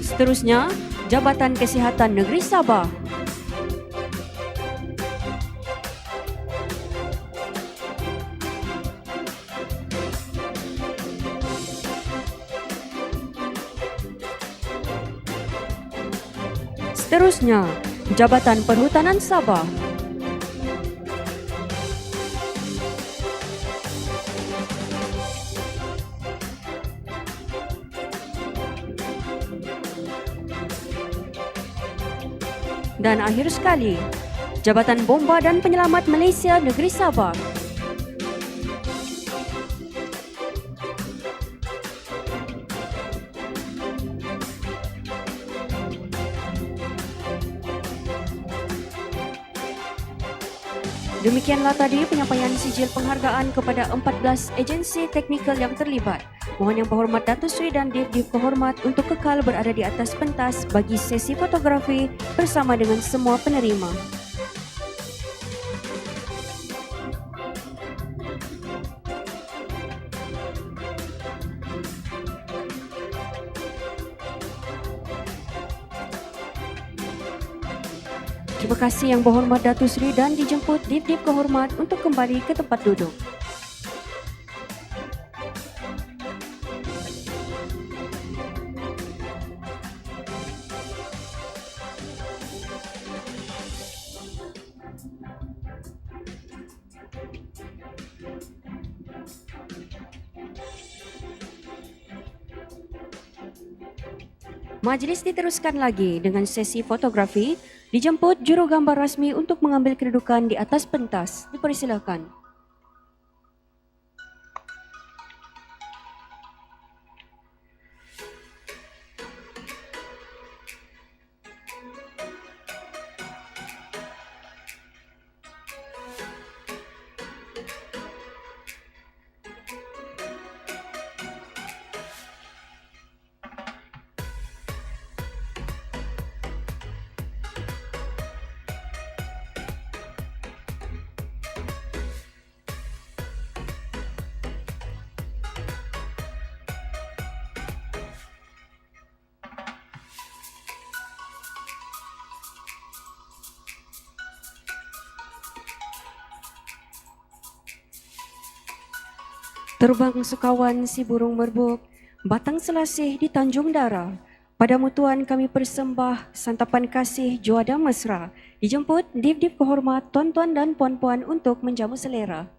Seterusnya, Jabatan Kesihatan Negeri Sabah. Seterusnya, Jabatan Perhutanan Sabah. Dan akhir sekali, Jabatan Bomba dan Penyelamat Malaysia Negeri Sabah. Demikianlah tadi penyampaian sijil penghargaan kepada 14 agensi teknikal yang terlibat. Mohon Yang Berhormat Datuk Seri dan Div-Div Kehormat untuk kekal berada di atas pentas bagi sesi fotografi bersama dengan semua penerima. Terima kasih Yang Berhormat Datuk Seri dan dijemput Div-Div Kehormat untuk kembali ke tempat duduk. Majlis diteruskan lagi dengan sesi fotografi. Dijemput jurugambar rasmi untuk mengambil kedudukan di atas pentas. Dipersilakan. Terbang sukawan si burung merbuk, batang selasih di Tanjung Dara. Padamu Tuan kami persembah santapan kasih juada mesra. Dijemput div-div kehormat tuan-tuan dan puan-puan untuk menjamu selera.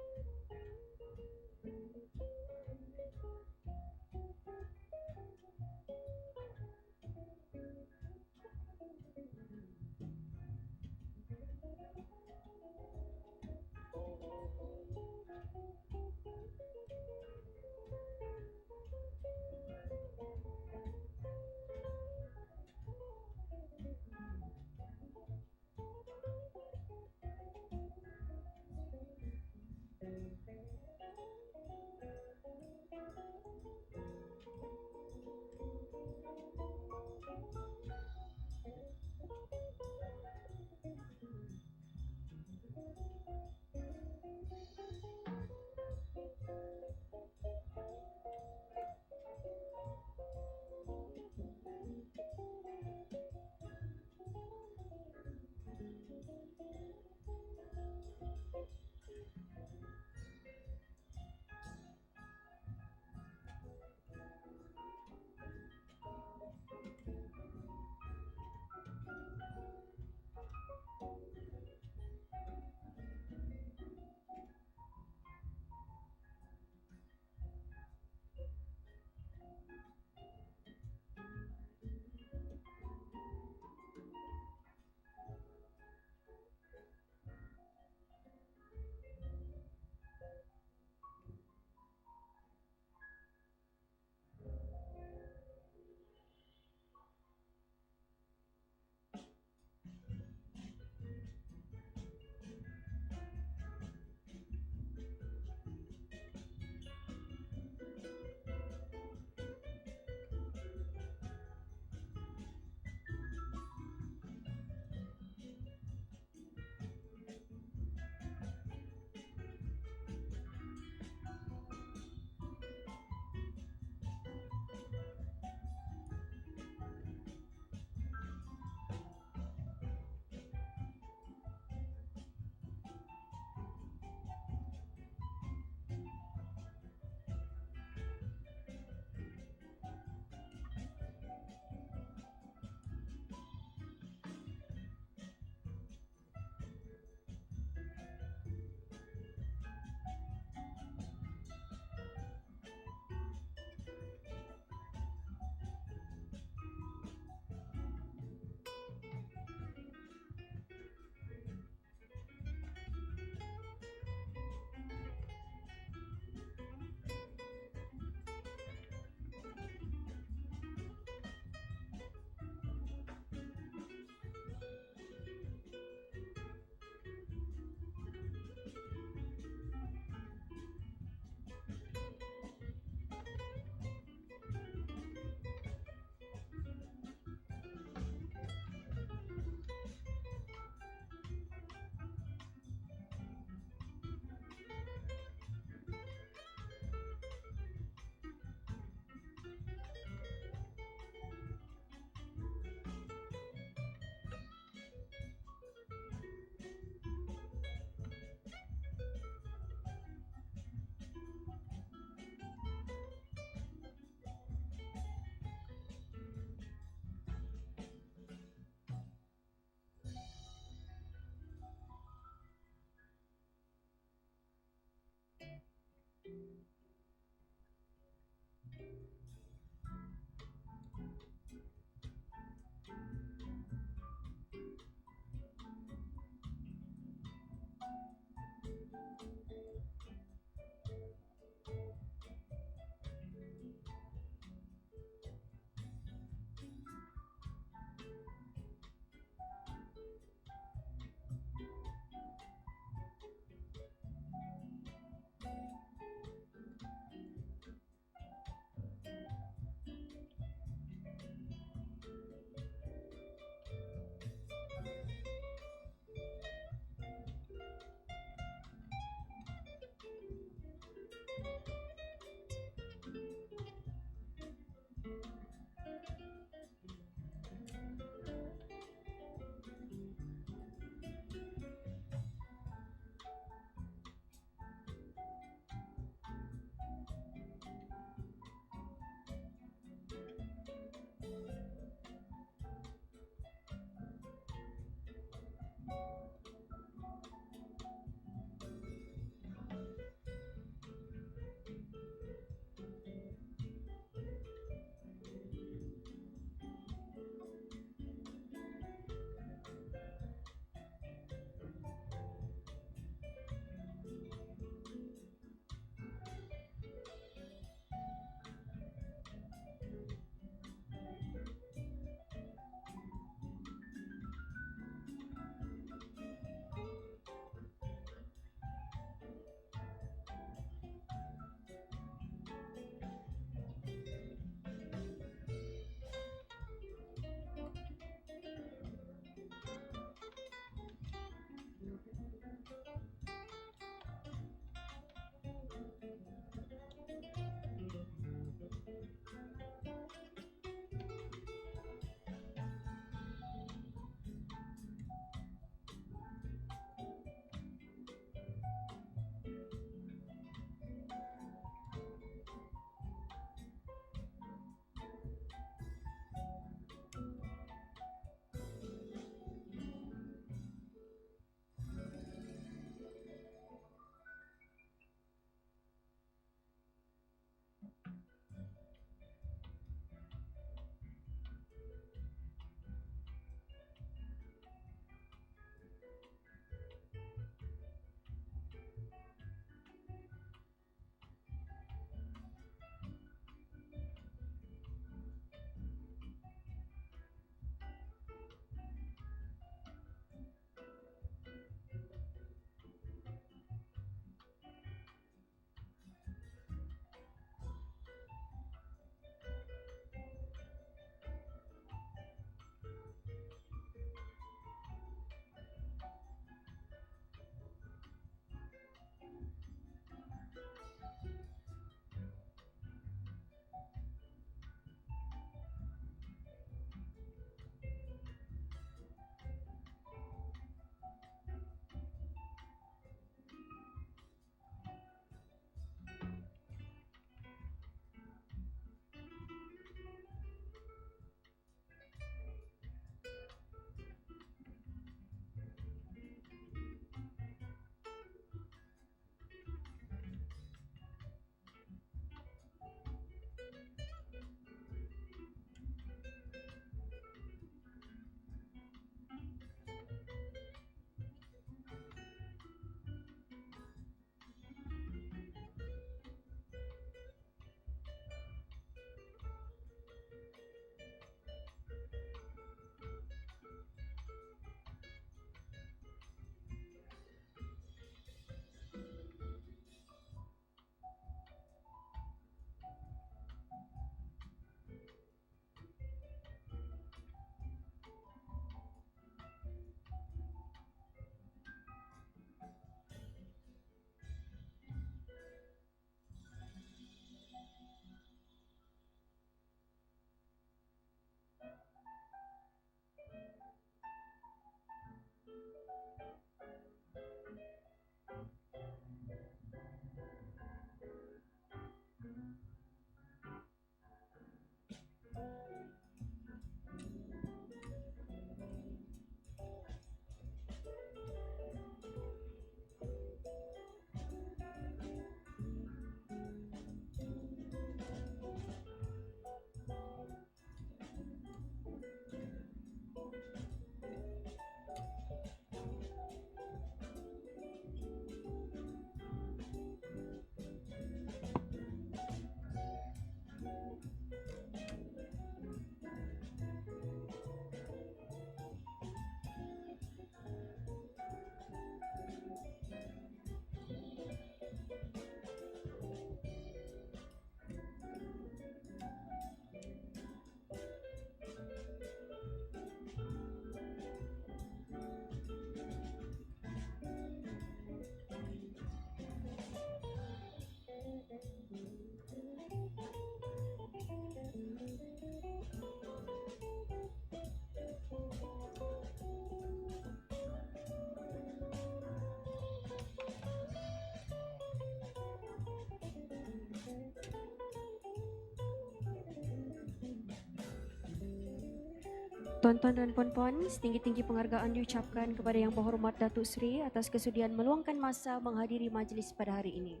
Tuan-tuan dan puan-puan, setinggi-tinggi penghargaan diucapkan kepada Yang Berhormat Datuk Seri atas kesudian meluangkan masa menghadiri majlis pada hari ini.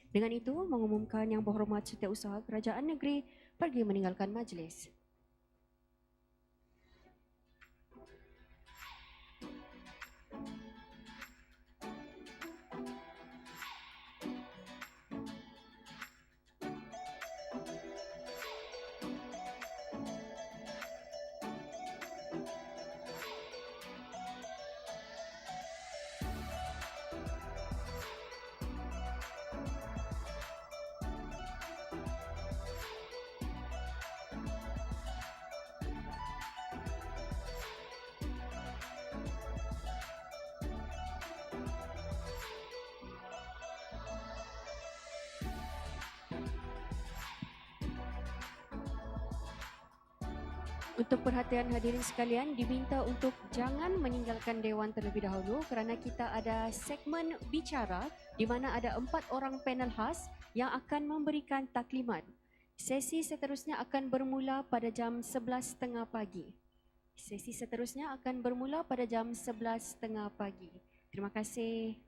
Dengan itu, mengumumkan Yang Berhormat Setiausaha Kerajaan Negeri pergi meninggalkan majlis. Untuk perhatian hadirin sekalian, diminta untuk jangan meninggalkan Dewan terlebih dahulu kerana kita ada segmen bicara di mana ada 4 orang panel khas yang akan memberikan taklimat. Sesi seterusnya akan bermula pada jam 11.30 pagi. Sesi seterusnya akan bermula pada jam 11.30 pagi. Terima kasih.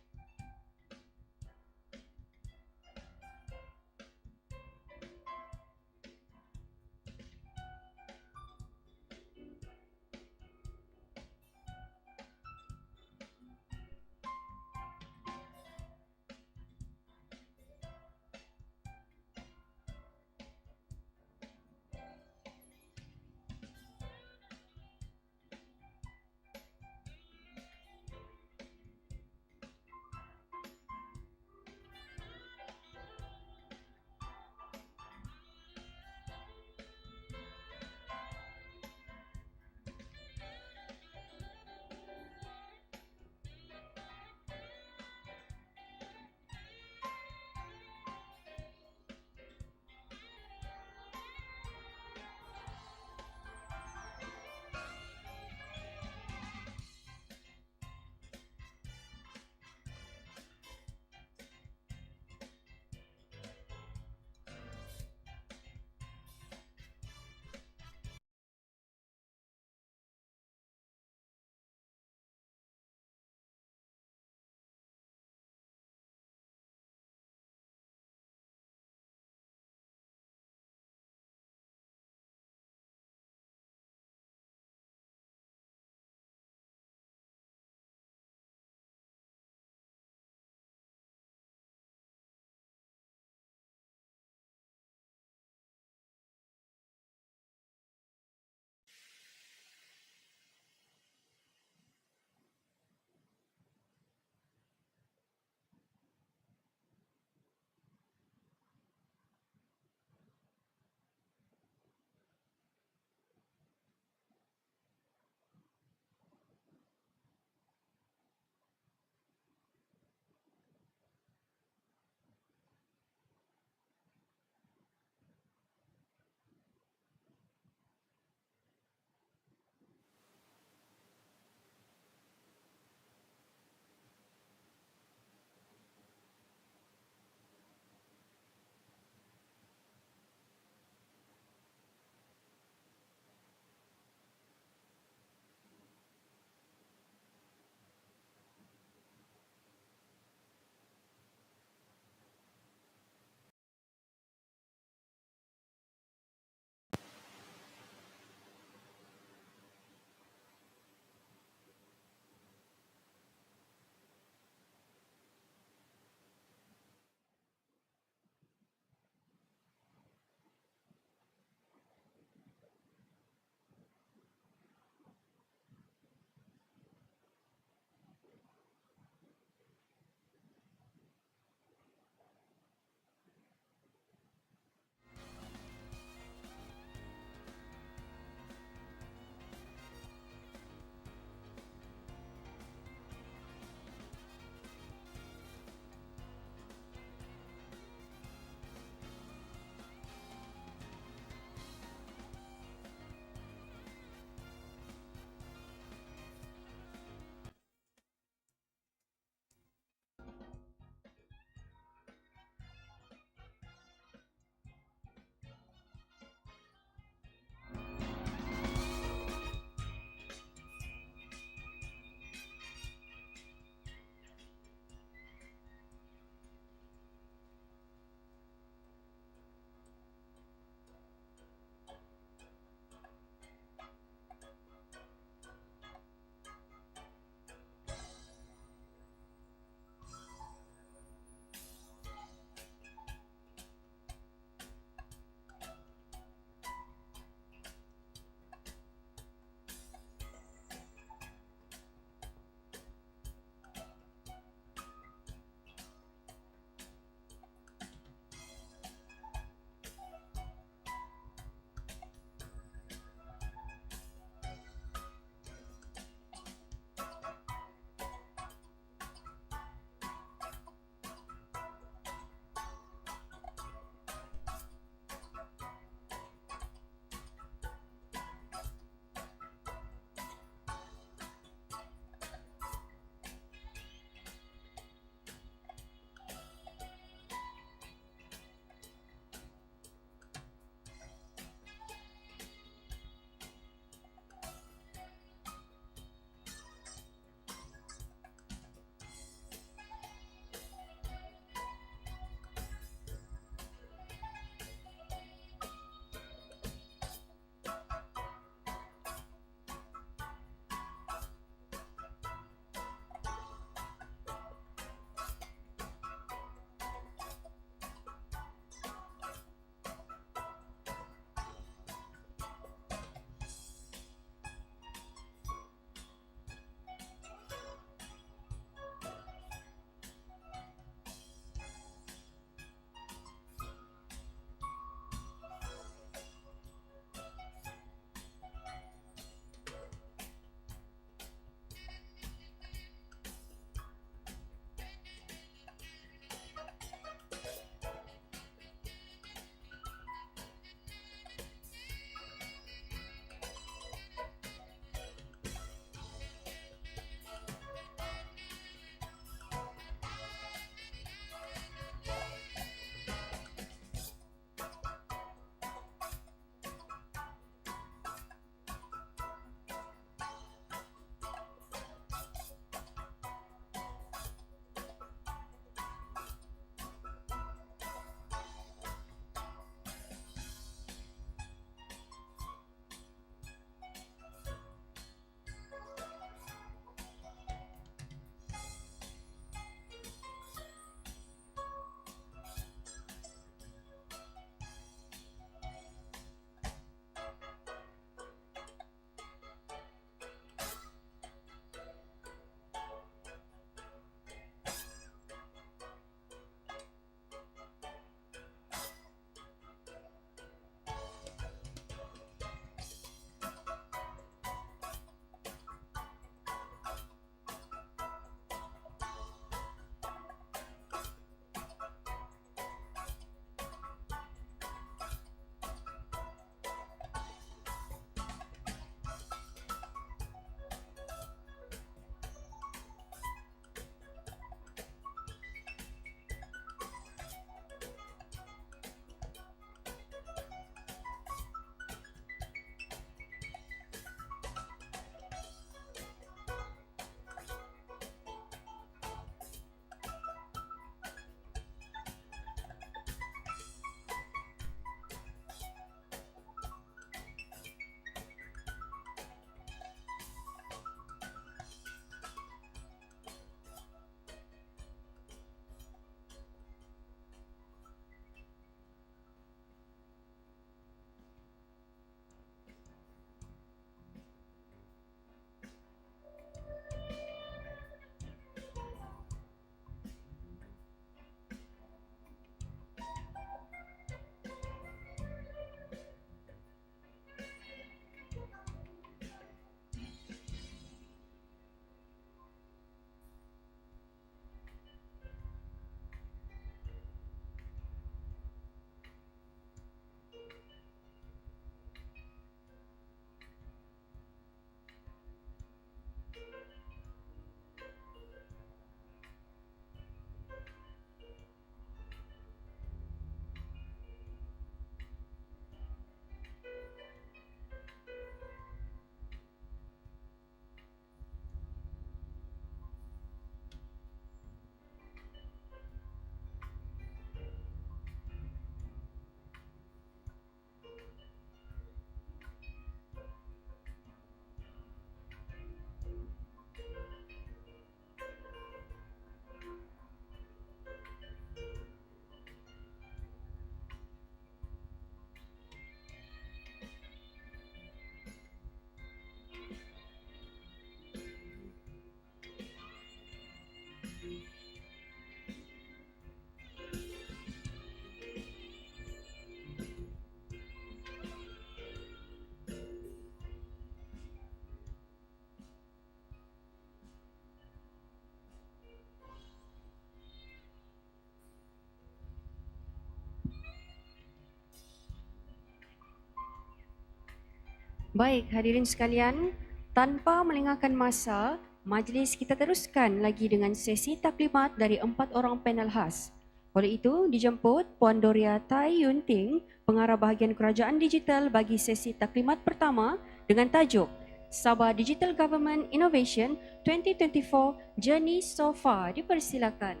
Baik, hadirin sekalian, tanpa melengahkan masa, majlis kita teruskan lagi dengan sesi taklimat dari 4 orang panel khas. Oleh itu, dijemput Puan Doria Tai Yun Ting, Pengarah Bahagian Kerajaan Digital bagi sesi taklimat pertama dengan tajuk Sabah Digital Government Innovation 2024 Journey So Far. Dipersilakan.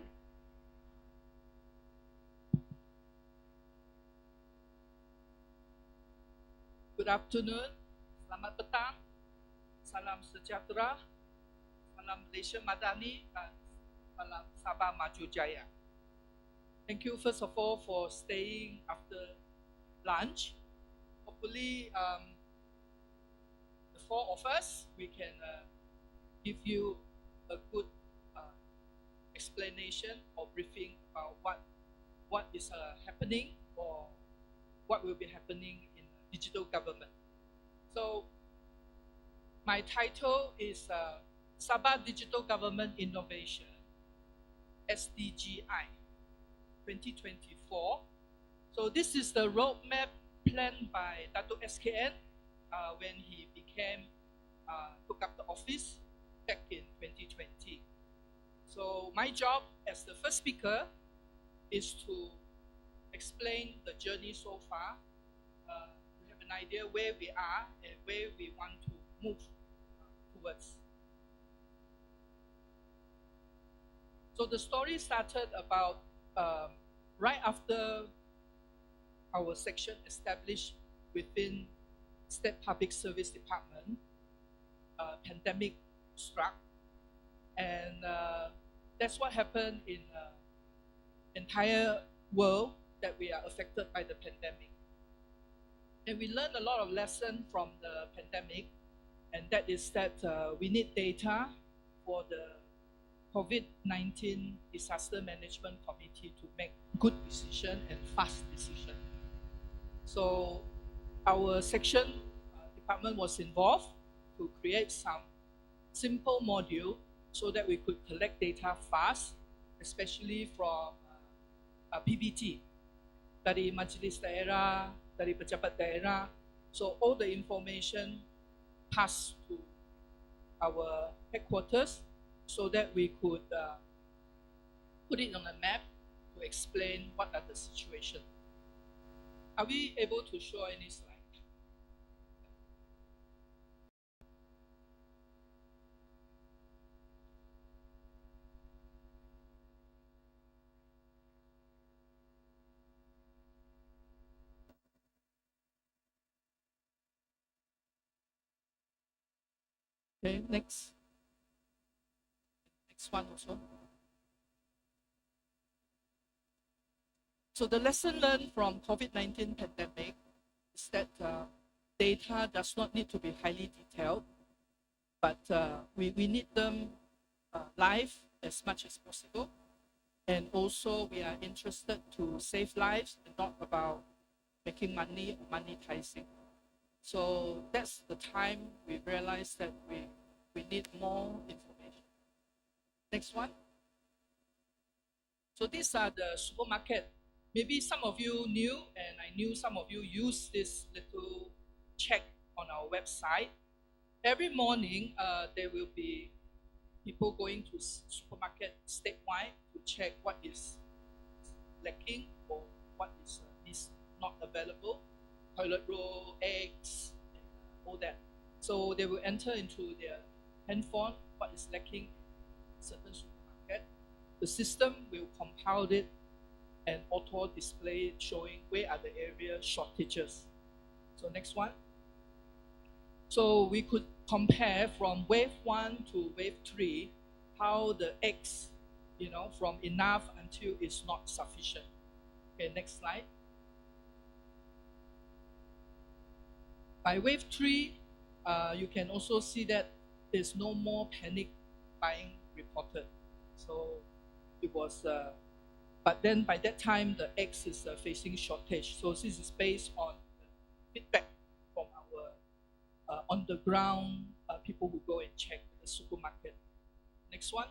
Good afternoon, selamat petang, salam sejahtera, salam Malaysia Madani dan salam Sabah Maju Jaya. Thank you first of all for staying after lunch. Hopefully, the four of us, we can give you a good explanation or briefing about what is happening or what will be happening in digital government. So, my title is Sabah Digital Government Innovation, SDGI 2024. So this is the roadmap planned by Datuk SKN when he took up the office back in 2020. So my job as the first speaker is to explain the journey so far, have an idea where we are and where we want to move towards. So the story started about right after our section established within State Public Service Department, pandemic struck, and that's what happened in entire world, that we are affected by the pandemic. And we learned a lot of lessons from the pandemic, and that is that we need data for the COVID-19 Disaster Management Committee to make good decision and fast decision. So our section department was involved to create some simple module so that we could collect data fast, especially from PBT, dari Majlis Daerah, dari Pejabat Daerah. So all the information passed to our headquarters so that we could put it on a map to explain what are the situation. Are we able to show any slide? Okay, next. Next one also. So the lesson learned from COVID-19 pandemic is that data does not need to be highly detailed, but we need them live as much as possible. And also we are interested to save lives and not about making money or monetizing. So that's the time we realized that we need more information. Next one. So these are the supermarket. Maybe some of you knew, and I knew some of you use this little check on our website. Every morning, there will be people going to supermarket statewide to check what is lacking or what is not available. Toilet roll, eggs, and all that. So they will enter into their handphone what is lacking in certain supermarket. The system will compile it and auto display showing where are the area shortages. So next one. So we could compare from wave 1 to wave 3 how the eggs, from enough until it's not sufficient. Okay, next slide. By wave 3, you can also see that there's no more panic buying reported. So it was, but then by that time, the eggs is facing shortage. So this is based on feedback from our on-the-ground people who go and check the supermarket. Next one.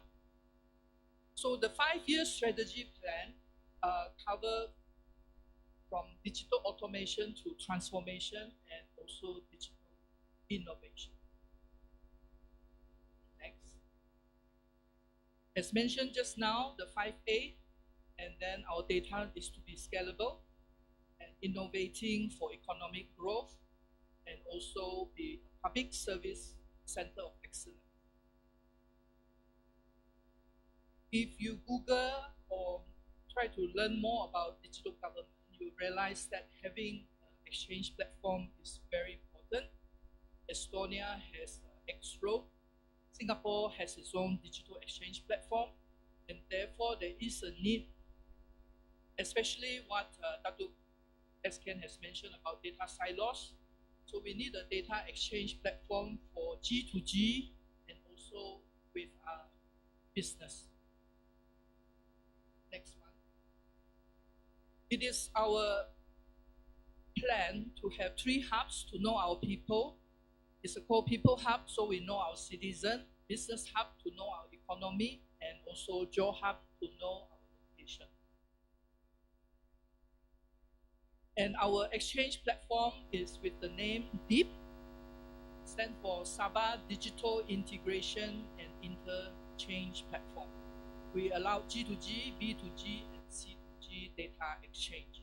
So the 5-year strategy plan cover from digital automation to transformation and also digital innovation. Next. As mentioned just now, the 5A, and then our data is to be scalable and innovating for economic growth, and also be a public service center of excellence. If you Google or try to learn more about digital government, you realize that having an exchange platform is very important. Estonia has X-Road. Singapore has its own digital exchange platform, and therefore there is a need, especially what Datuk SKN has mentioned about data silos. So we need a data exchange platform for G2G and also with business. Next one. It is our plan to have 3 hubs to know our people. It's a called People Hub, so we know our citizen, Business Hub to know our economy, and also Job Hub to know our location. And our exchange platform is with the name DEEP, stand for Sabah Digital Integration and Interchange Platform. We allow G2G, B2G, and C2G data exchange.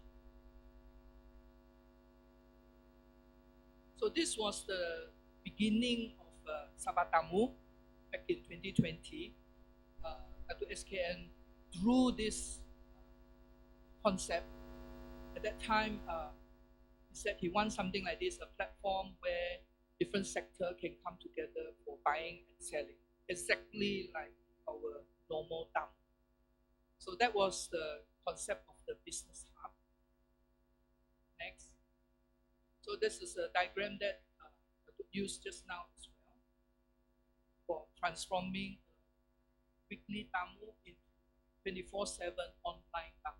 So this was the beginning of Sabah Tamu back in 2020. Datuk SKN drew this concept. At that time, he said he wants something like this, a platform where different sectors can come together for buying and selling, exactly like our normal town. So that was the concept of the business hub. Next. So this is a diagram that I used just now as well for transforming weekly tamu into 24/7 online tamu.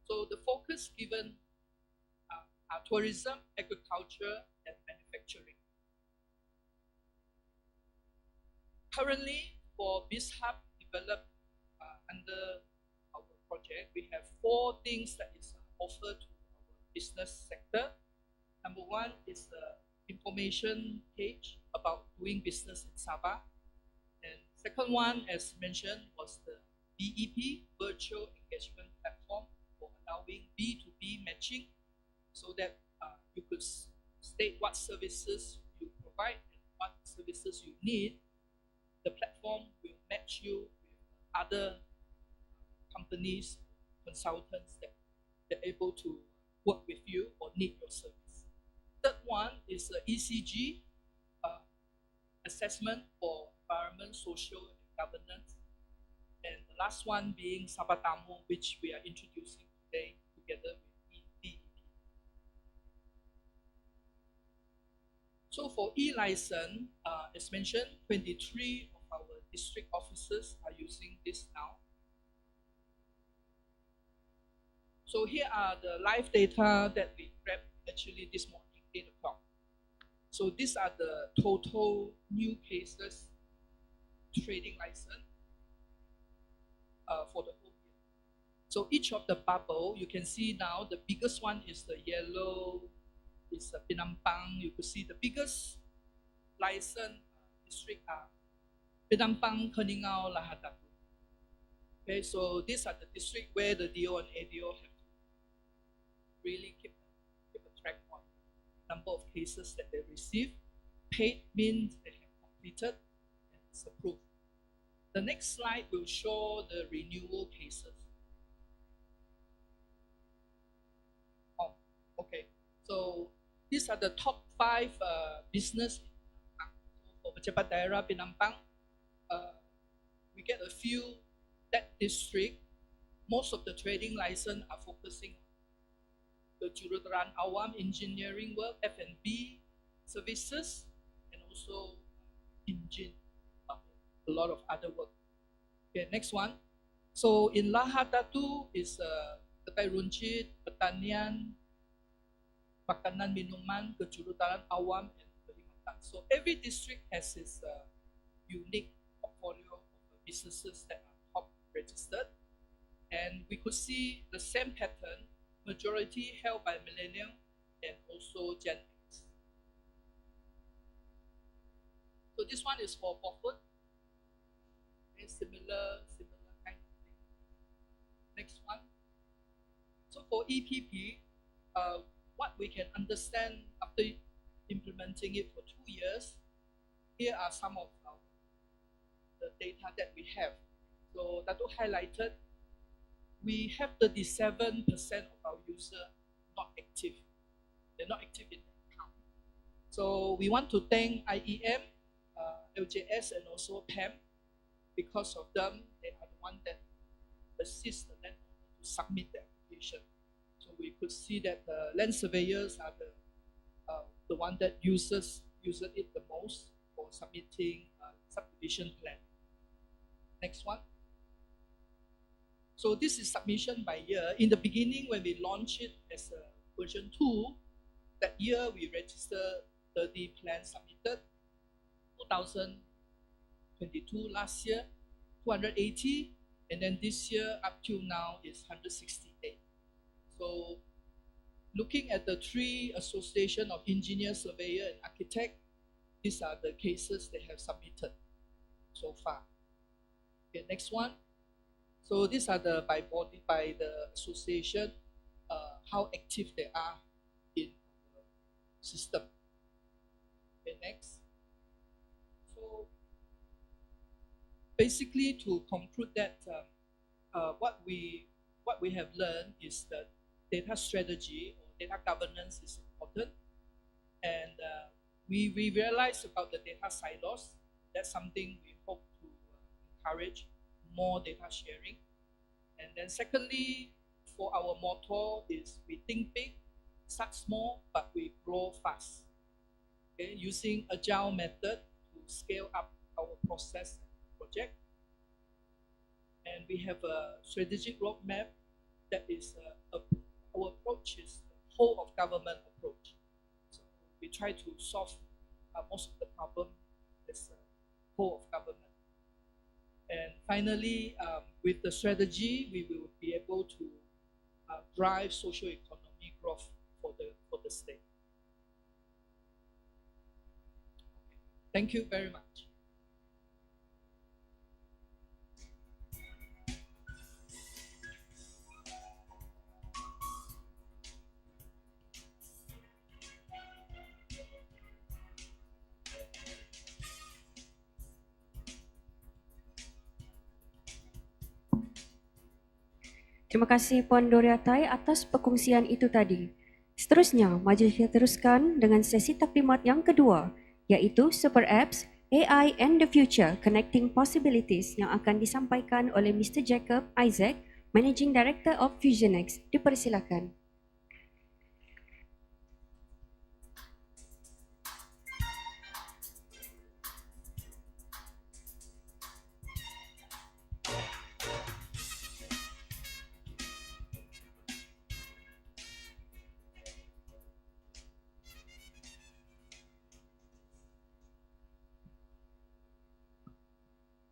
So the focus given are tourism, agriculture, and manufacturing. Currently, for BizHub developed under our project, we have 4 things that is offered to our business sector. Number 1 is the information page about doing business in Sabah. And second one, as mentioned, was the BEP, Virtual Engagement Platform, for allowing B2B matching, so that you could state what services you provide and what services you need. The platform will match you with other companies, consultants that they're able to work with you or need your service. Third one is the ECG, assessment for environment, social, and governance. And the last one being Sabah Tamu, which we are introducing today together with BEP. So for e-license, as mentioned, 23 of our district officers are using this now. So here are the live data that we grabbed actually this morning, 8 o'clock. So these are the total new cases trading license for the whole year. So each of the bubble, you can see now the biggest one is the yellow, is the Penampang. You could see the biggest license district are Penampang, Keningau, Lahadatu. Okay, so these are the districts where the DO and ADO have to really keep a track on number of cases that they receive. Paid means they have completed and it's approved. The next slide will show the renewal cases. Oh, okay. So these are the top 5 business. For Pejabat Daerah Penampang, we get a few that district. Most of the trading license are focusing on the juruteraan Awam engineering work, F&B services, and also engine, a lot of other work. Okay, next one. So in Lahadatu is kedai runcit, pertanian, makanan minuman, kejuruteraan Awam, and Perkhidmatan. So every district has its unique portfolio of businesses that are top registered, and we could see the same pattern. Majority held by millennial, and also Gen X. So this one is for Beaufort. Okay, similar kind of thing. Next one. So for EPP, what we can understand after implementing it for 2 years, here are some of the data that we have. So Datuk highlighted, we have 37% of our users not active. They're not active in the account. So we want to thank IEM, LJS, and also PAM. Because of them, they are the one that assist the landowner to submit the application. So we could see that the land surveyors are the one that uses it the most for submitting subdivision plan. Next one. So this is submission by year. In the beginning, when we launched it as a version 2, that year we registered 30 plans submitted. 2022 last year, 280, and then this year up till now is 168. So looking at the 3 association of engineer, surveyor, and architect, these are the cases they have submitted so far. Okay, next one. So these are the by the association, how active they are in the system. Okay, next. So basically, to conclude that, what we have learned is that data strategy or data governance is important, and we realized about the data silos. That's something we hope to encourage more data sharing. And then secondly, for our motto is we think big, start small, but we grow fast. Okay, using agile method to scale up our process project. And we have a strategic roadmap that is our approach is the whole of government approach. So we try to solve most of the problem as whole of government. And finally, with the strategy, we will be able to drive socio-economic growth for the state. Thank you very much. Terima kasih Puan Doriatai atas perkongsian itu tadi. Seterusnya, majlis kita teruskan dengan sesi taklimat yang kedua, iaitu Super Apps, AI and the Future, Connecting Possibilities yang akan disampaikan oleh Mr. Jacob Isaac, Managing Director of FusionX. Dipersilakan.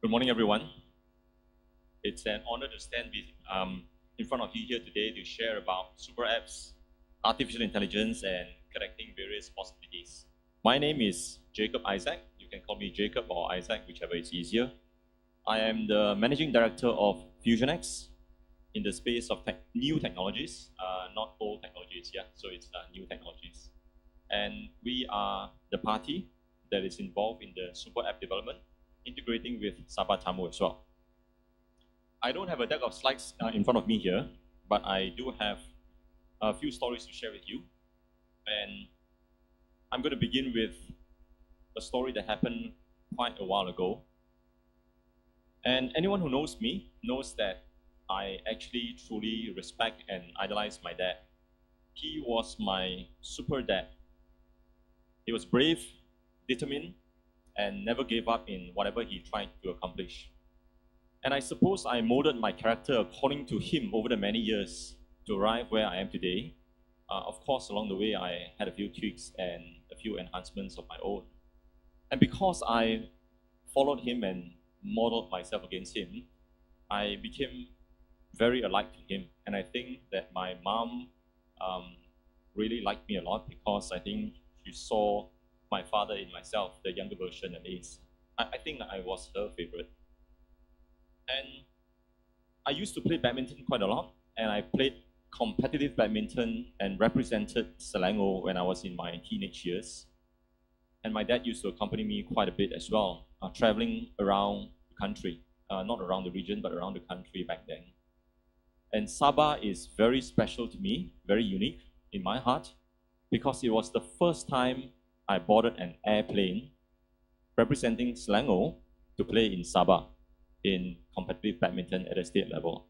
Good morning, everyone. It's an honor to stand in front of you here today to share about super apps, artificial intelligence, and connecting various possibilities. My name is Jacob Isaac. You can call me Jacob or Isaac, whichever is easier. I am the Managing Director of FusionX in the space of new technologies, not old technologies, yeah, so it's new technologies. And we are the party that is involved in the super app development, integrating with Sabah Tamu as well. I don't have a deck of slides in front of me here, but I do have a few stories to share with you. And I'm going to begin with a story that happened quite a while ago. And anyone who knows me knows that I actually truly respect and idolize my dad. He was my super dad. He was brave, determined, and never gave up in whatever he tried to accomplish. And I suppose I molded my character according to him over the many years to arrive where I am today. Of course, along the way, I had a few tweaks and a few enhancements of my own. And because I followed him and modeled myself against him, I became very alike to him. And I think that my mom really liked me a lot because I think she saw my father in myself, the younger version at least. I think I was her favorite. And I used to play badminton quite a lot, and I played competitive badminton and represented Selangor when I was in my teenage years. And my dad used to accompany me quite a bit as well, traveling around the country, not around the region, but around the country back then. And Sabah is very special to me, very unique in my heart, because it was the first time I boarded an airplane representing Selangor to play in Sabah in competitive badminton at a state level.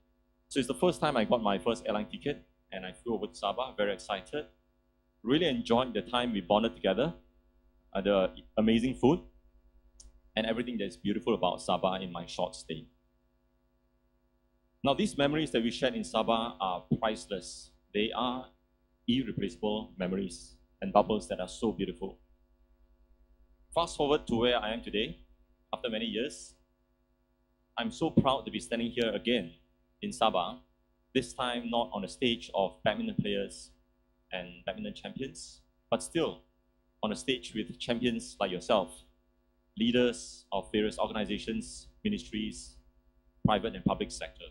So it's the first time I got my first airline ticket and I flew over to Sabah, very excited. Really enjoyed the time we bonded together, the amazing food, and everything that's beautiful about Sabah in my short stay. Now, these memories that we shared in Sabah are priceless. They are irreplaceable memories and bubbles that are so beautiful. Fast forward to where I am today, after many years, I'm so proud to be standing here again in Sabah, this time not on the stage of badminton players and badminton champions, but still on a stage with champions like yourself, leaders of various organizations, ministries, private and public sector.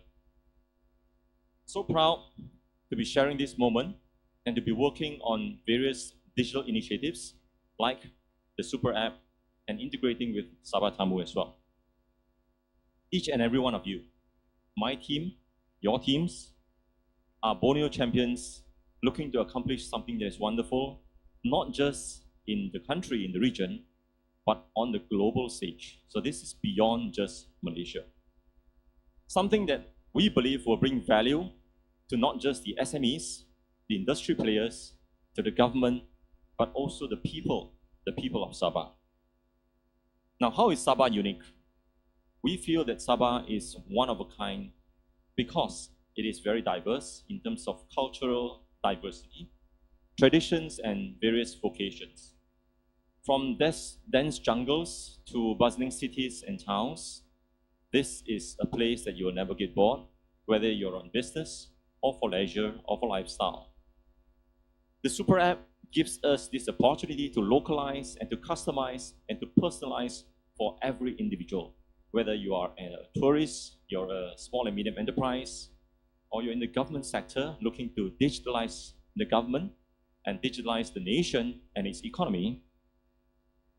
So proud to be sharing this moment and to be working on various digital initiatives like the Super App and integrating with Sabah Tamu as well. Each and every one of you, my team, your teams, are Borneo champions looking to accomplish something that is wonderful, not just in the country, in the region, but on the global stage. So this is beyond just Malaysia. Something that we believe will bring value to not just the SMEs, the industry players, to the government, but also the people of Sabah. Now, how is Sabah unique? We feel that Sabah is one of a kind because it is very diverse in terms of cultural diversity, traditions, and various vocations. From dense jungles to bustling cities and towns, this is a place that you will never get bored, whether you're on business or for leisure or for lifestyle. The Super App gives us this opportunity to localize and to customize and to personalize for every individual, whether you are a tourist, you're a small and medium enterprise, or you're in the government sector looking to digitalize the government and digitalize the nation and its economy.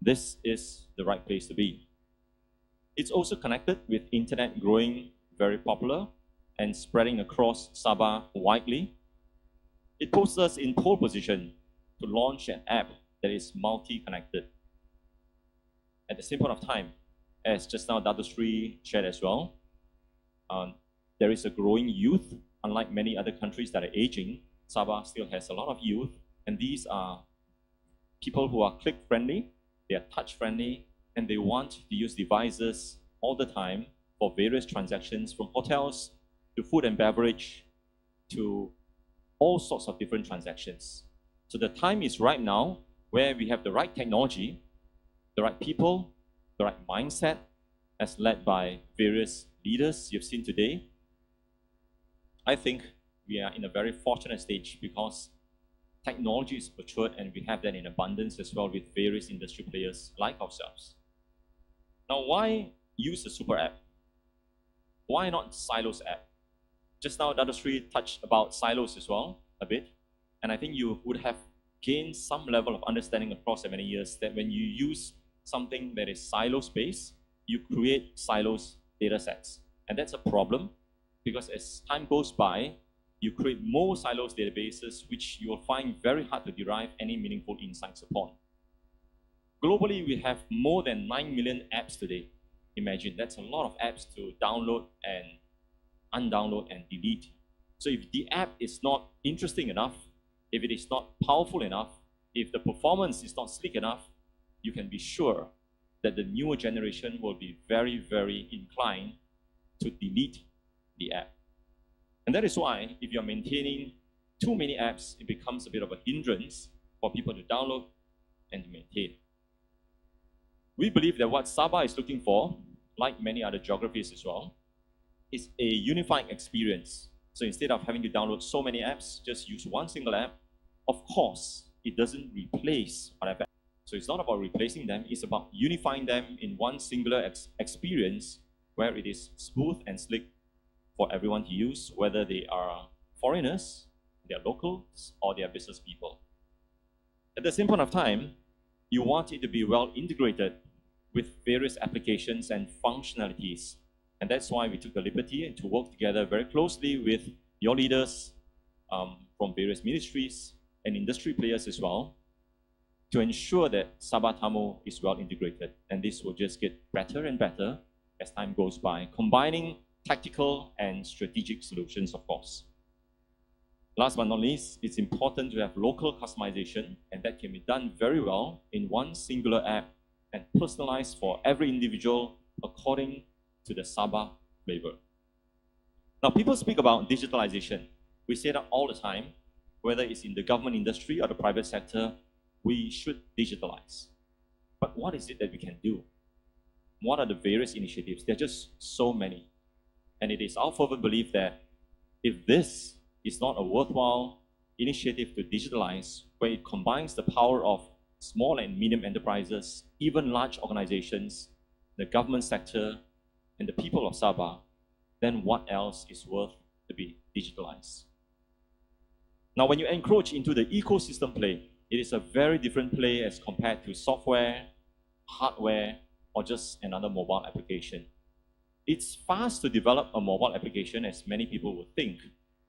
This is the right place to be. It's also connected with internet growing very popular and spreading across Sabah widely. It puts us in pole position to launch an app that is multi-connected. At the same point of time, as just now Datuk Seri shared as well, there is a growing youth. Unlike many other countries that are aging, Sabah still has a lot of youth, and these are people who are click-friendly, they are touch-friendly, and they want to use devices all the time for various transactions, from hotels to food and beverage to all sorts of different transactions. So the time is right now where we have the right technology, the right people, the right mindset, as led by various leaders you've seen today. I think we are in a very fortunate stage because technology is matured and we have that in abundance as well with various industry players like ourselves. Now, why use the Super App? Why not Silos app? Just now, Datuk Seri touched about silos as well a bit, and I think you would have gained some level of understanding across the many years that when you use something that is silos-based, you create silos data sets. And that's a problem because as time goes by, you create more silos databases which you will find very hard to derive any meaningful insights upon. Globally, we have more than 9 million apps today. Imagine, that's a lot of apps to download and undownload and delete. So if the app is not interesting enough, if it is not powerful enough, if the performance is not sleek enough, you can be sure that the newer generation will be very, very inclined to delete the app. And that is why if you're maintaining too many apps, it becomes a bit of a hindrance for people to download and to maintain. We believe that what Sabah is looking for, like many other geographies as well, is a unified experience. So instead of having to download so many apps, just use one single app of course, it doesn't replace whatever. So it's not about replacing them, it's about unifying them in one singular experience where it is smooth and slick for everyone to use, whether they are foreigners, they are locals, or they are business people. At the same point of time, you want it to be well integrated with various applications and functionalities. And that's why we took the liberty and to work together very closely with your leaders from various ministries and industry players as well, to ensure that Sabah Tamu is well integrated. And this will just get better and better as time goes by, combining tactical and strategic solutions, of course. Last but not least, it's important to have local customization, and that can be done very well in one singular app and personalized for every individual according to the Sabah flavor. Now, people speak about digitalization. We say that all the time, whether it's in the government industry or the private sector, we should digitalize. But what is it that we can do? What are the various initiatives? There are just so many. And it is our fervent belief that if this is not a worthwhile initiative to digitalize, where it combines the power of small and medium enterprises, even large organizations, the government sector, and the people of Sabah, then what else is worth to be digitalized? Now, when you encroach into the ecosystem play, it is a very different play as compared to software, hardware, or just another mobile application. It's fast to develop a mobile application, as many people would think,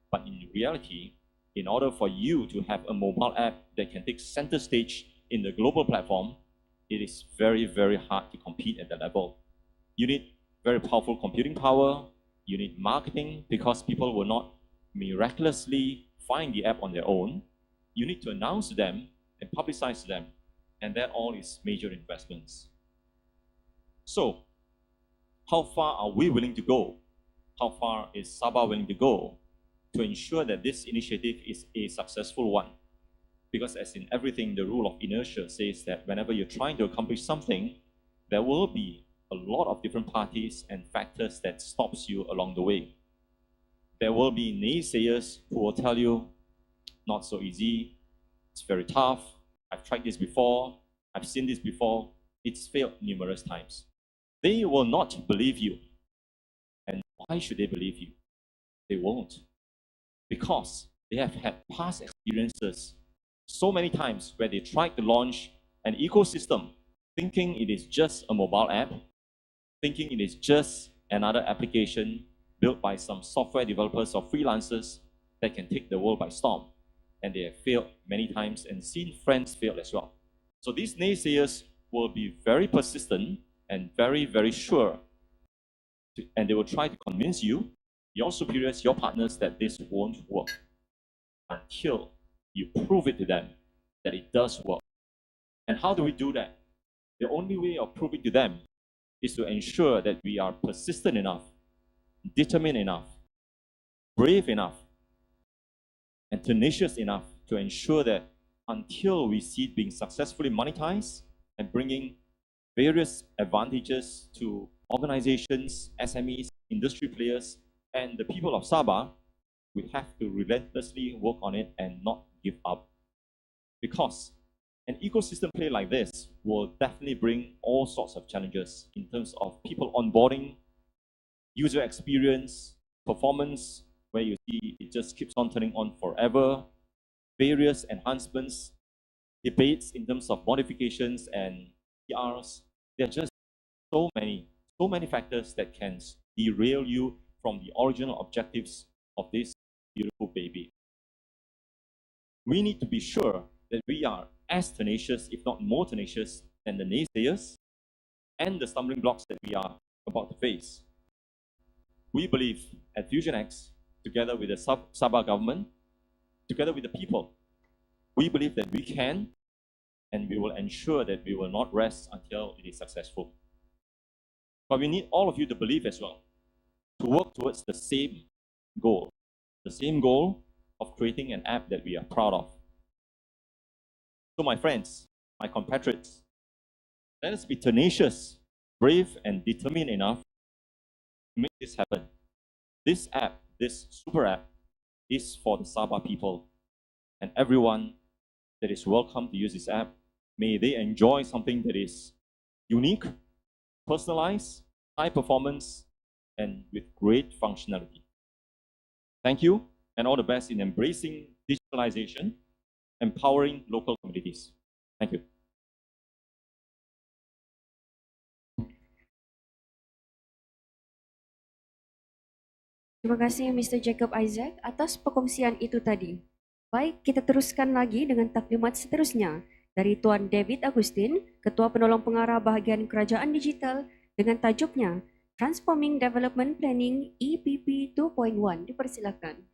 but in reality, in order for you to have a mobile app that can take center stage in the global platform, it is very, very hard to compete at that level. You need very powerful computing power, you need marketing, because people will not miraculously find the app on their own. You need to announce to them and publicize to them, and that all is major investments. So, how far are we willing to go? How far is Sabah willing to go to ensure that this initiative is a successful one? Because as in everything, the rule of inertia says that whenever you're trying to accomplish something, there will be a lot of different parties and factors that stops you along the way. There will be naysayers who will tell you, not so easy, it's very tough, I've tried this before, I've seen this before, it's failed numerous times. They will not believe you. And why should they believe you? They won't. Because they have had past experiences so many times where they tried to launch an ecosystem thinking it is just a mobile app, thinking it is just another application built by some software developers or freelancers that can take the world by storm. And they have failed many times and seen friends fail as well. So these naysayers will be very persistent and very, very sure. And they will try to convince you, your superiors, your partners, that this won't work until you prove it to them that it does work. And how do we do that? The only way of proving to them is to ensure that we are persistent enough, determined enough, brave enough, and tenacious enough to ensure that until we see it being successfully monetized and bringing various advantages to organizations, SMEs, industry players, and the people of Sabah, we have to relentlessly work on it and not give up. Because an ecosystem play like this will definitely bring all sorts of challenges in terms of people onboarding, user experience, performance, where you see it just keeps on turning on forever, various enhancements, debates in terms of modifications and PRs. There are just so many factors that can derail you from the original objectives of this beautiful baby. We need to be sure that we are as tenacious, if not more tenacious, than the naysayers and the stumbling blocks that we are about to face. We believe at FusionX, together with the Sabah government, together with the people, we believe that we can, and we will ensure that we will not rest until it is successful. But we need all of you to believe as well, to work towards the same goal of creating an app that we are proud of. So my friends, my compatriots, let us be tenacious, brave, and determined enough to make this happen. This app, this super app, is for the Sabah people and everyone that is welcome to use this app. May they enjoy something that is unique, personalized, high performance, and with great functionality. Thank you, and all the best in embracing digitalization, empowering local communities. Thank you. Terima kasih Mr. Jacob Isaac atas perkongsian itu tadi. Baik, kita teruskan lagi dengan taklimat seterusnya dari Tuan David Agustin, Ketua Penolong Pengarah Bahagian Kerajaan Digital dengan tajuknya Transforming Development Planning EPP 2.1. Dipersilakan.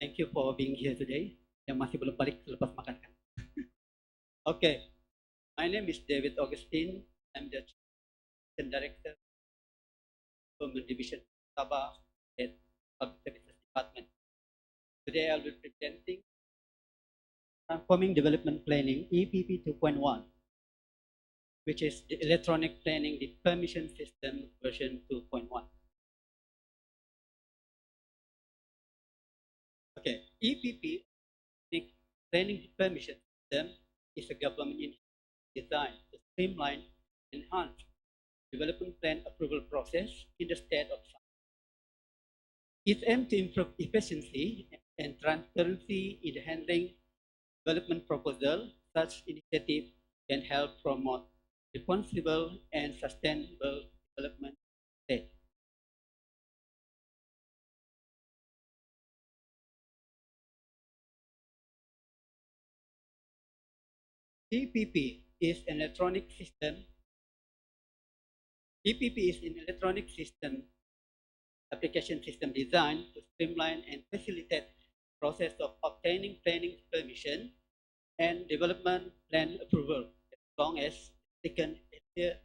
Thank you for being here today. Yang masih belum balik selepas makan kan. Okay, my name is David Augustine. I'm the Chief Director from the Division Sabah at Public Services Department. Today I'll be presenting Transforming Development Planning EPP 2.1, which is the Electronic Planning Permission System version 2.1. Okay, EPP, Planning Permission System, is a government initiative designed to streamline and enhance development plan approval process in the state of Sabah. It aims to improve efficiency and transparency in the handling development proposal. Such initiative can help promote responsible and sustainable development state. EPP is an electronic system. EPP is an electronic system application system designed to streamline and facilitate the process of obtaining planning permission and development plan approval as long as they can adhere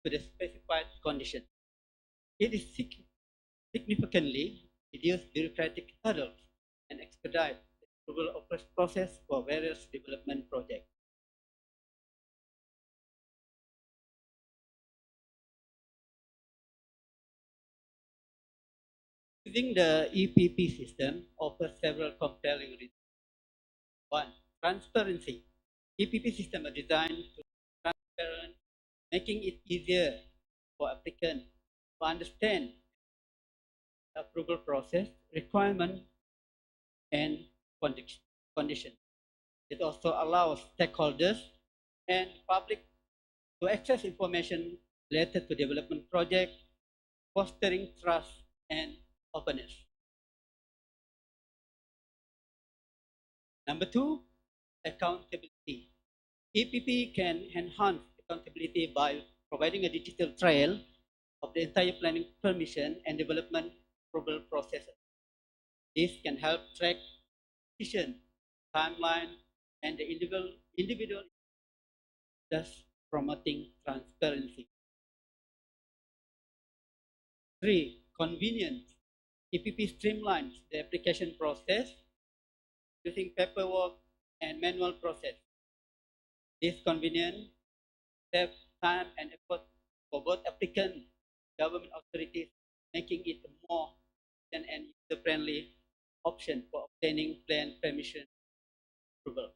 to the specified conditions. It is significantly reduce bureaucratic hurdles and expedite the approval of process for various development projects. Using the EPP system offers several compelling reasons. One, transparency. EPP systems are designed to be transparent, making it easier for applicants to understand the approval process, requirements, and conditions. It also allows stakeholders and public to access information related to development projects, fostering trust and openness. Number two, accountability. EPP can enhance accountability by providing a digital trail of the entire planning permission and development approval processes. This can help track decision, timeline, and the individual, thus promoting transparency. Three, convenience. EPP streamlines the application process using paperwork and manual process. This convenience saves time and effort for both applicant and government authorities, making it a more efficient and user-friendly option for obtaining plan permission approval.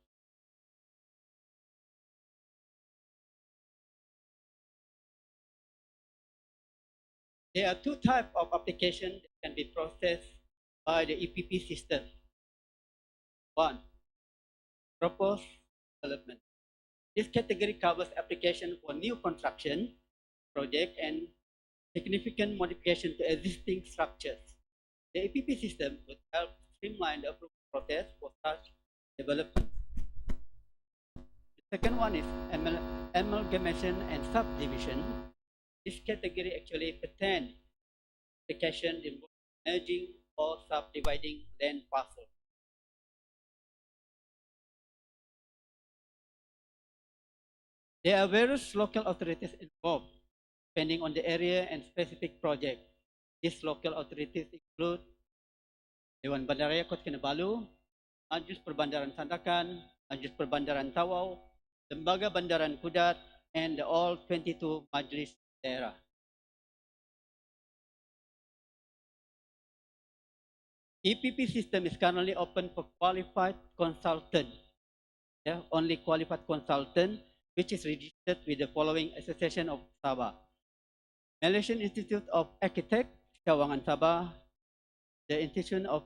There are two types of applications that can be processed by the EPP system. One, proposed development. This category covers application for new construction project and significant modification to existing structures. The EPP system would help streamline the approval process for such development. The second one is amalgamation and subdivision. This category actually pertains application involving merging or subdividing land parcels. There are various local authorities involved, depending on the area and specific project. These local authorities include Dewan Bandaraya Kota Kinabalu, Majlis Perbandaran Sandakan, Majlis Perbandaran Tawau, Lembaga Bandaran Kudat, and all 22 Majlis Daerah. EPP system is currently open for qualified consultant. Only qualified consultant, which is registered with the following Association of Sabah: Malaysian Institute of Architects, Cawangan Sabah, the Institute of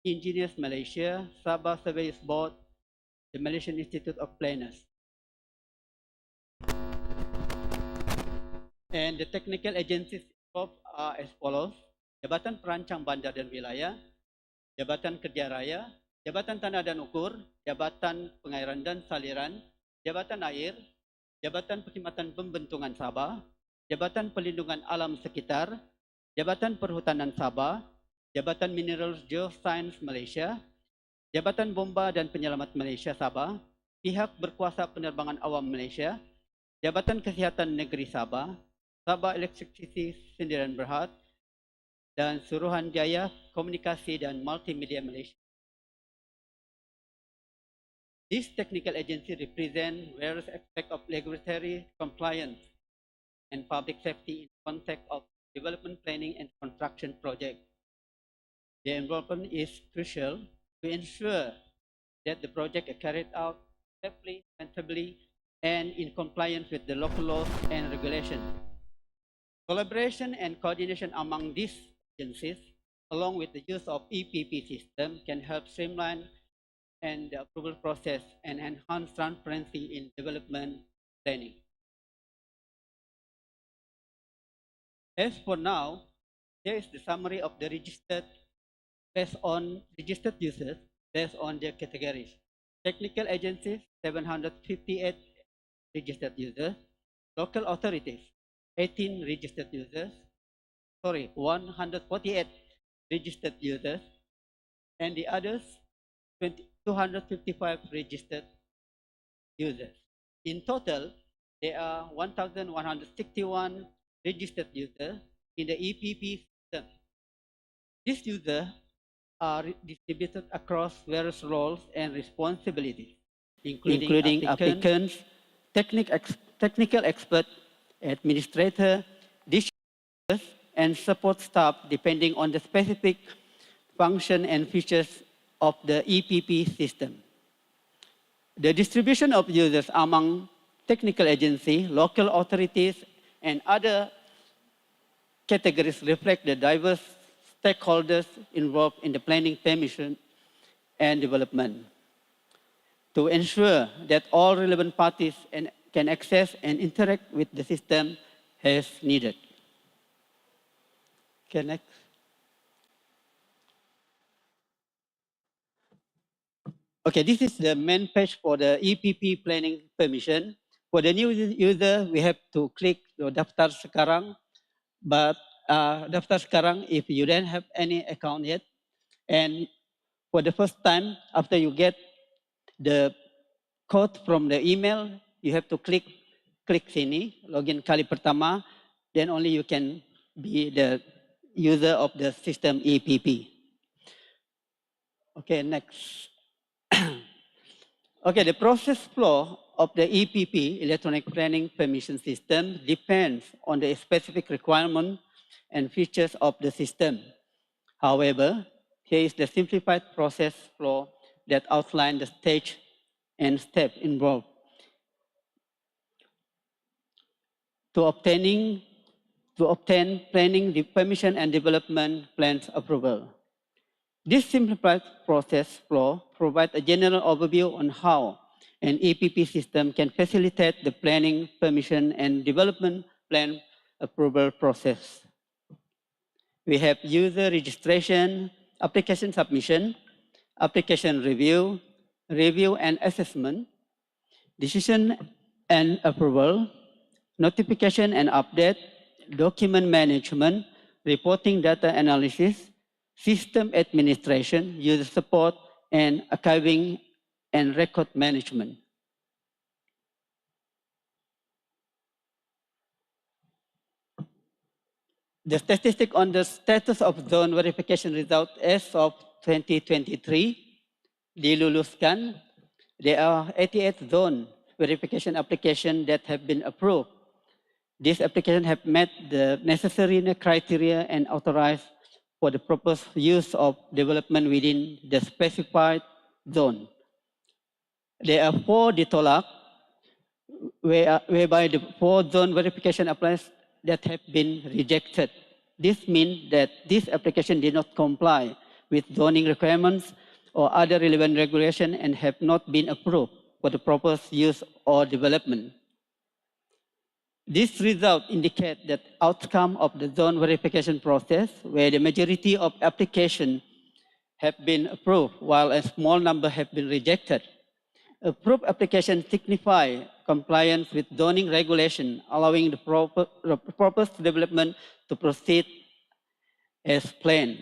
Engineers Malaysia, Sabah Surveyors Board, the Malaysian Institute of Planners. And the technical agencies involved are as follows: Jabatan Perancang Bandar dan Wilayah, Jabatan Kerja Raya, Jabatan Tanah dan Ukur, Jabatan Pengairan dan Saliran, Jabatan Air, Jabatan Perkhidmatan Pembentungan Sabah, Jabatan Perlindungan Alam Sekitar, Jabatan Perhutanan Sabah, Jabatan Mineral Geoscience Malaysia, Jabatan Bomba dan Penyelamat Malaysia Sabah, Pihak Berkuasa Penerbangan Awam Malaysia, Jabatan Kesihatan Negeri Sabah, Sabah Electricity Sendirian Berhad, dan Suruhanjaya Komunikasi dan Multimedia Malaysia. These technical agencies represent various aspects of regulatory compliance and public safety in the context of development planning and construction projects. Their involvement is crucial to ensure that the project is carried out safely, sensibly, and in compliance with the local laws and regulations. Collaboration and coordination among these agencies, along with the use of EPP system, can help streamline and the approval process and enhance transparency in development planning. As for now, here is the summary of the registered users based on their categories. Technical agencies, 758 registered users. Local authorities, 18 registered users. 148 registered users. And the others, 255 registered users. In total, there are 1,161 registered users in the EPP system. These users are distributed across various roles and responsibilities, including applicants, technical expert, administrator, distributors, and support staff depending on the specific function and features of the EPP system. The distribution of users among technical agencies, local authorities, and other categories reflect the diverse stakeholders involved in the planning, permission, and development. To ensure that all relevant parties can access and interact with the system as needed. Okay, next. Okay, this is the main page for the EPP planning permission. For the new user, we have to click the Daftar Sekarang. But Daftar Sekarang, if you don't have any account yet, and for the first time, after you get the code from the email, you have to click sini, login kali pertama, then only you can be the user of the system EPP. Okay, next. Okay, the process flow of the EPP, Electronic Planning Permission System, depends on the specific requirement and features of the system. However, here is the simplified process flow that outlines the stage and step involved. To obtain planning, permission, and development plans approval. This simplified process flow provides a general overview on how An EPP system can facilitate the planning, permission, and development plan approval process. We have user registration, application submission, application review, review and assessment, decision and approval, notification and update, document management, reporting data analysis, system administration, user support, and archiving and record management. The statistic on the status of zone verification result as of 2023 diluluskan. There are 88 zone verification applications that have been approved. These applications have met the necessary criteria and authorized for the proposed use of development within the specified zone. There are 4 ditolak, whereby the 4 zone verification applies that have been rejected. This means that this application did not comply with zoning requirements or other relevant regulation and have not been approved for the proposed use or development. This result indicates that outcome of the zone verification process, where the majority of applications have been approved while a small number have been rejected. Approved applications signify compliance with zoning regulation, allowing the proposed development to proceed as planned.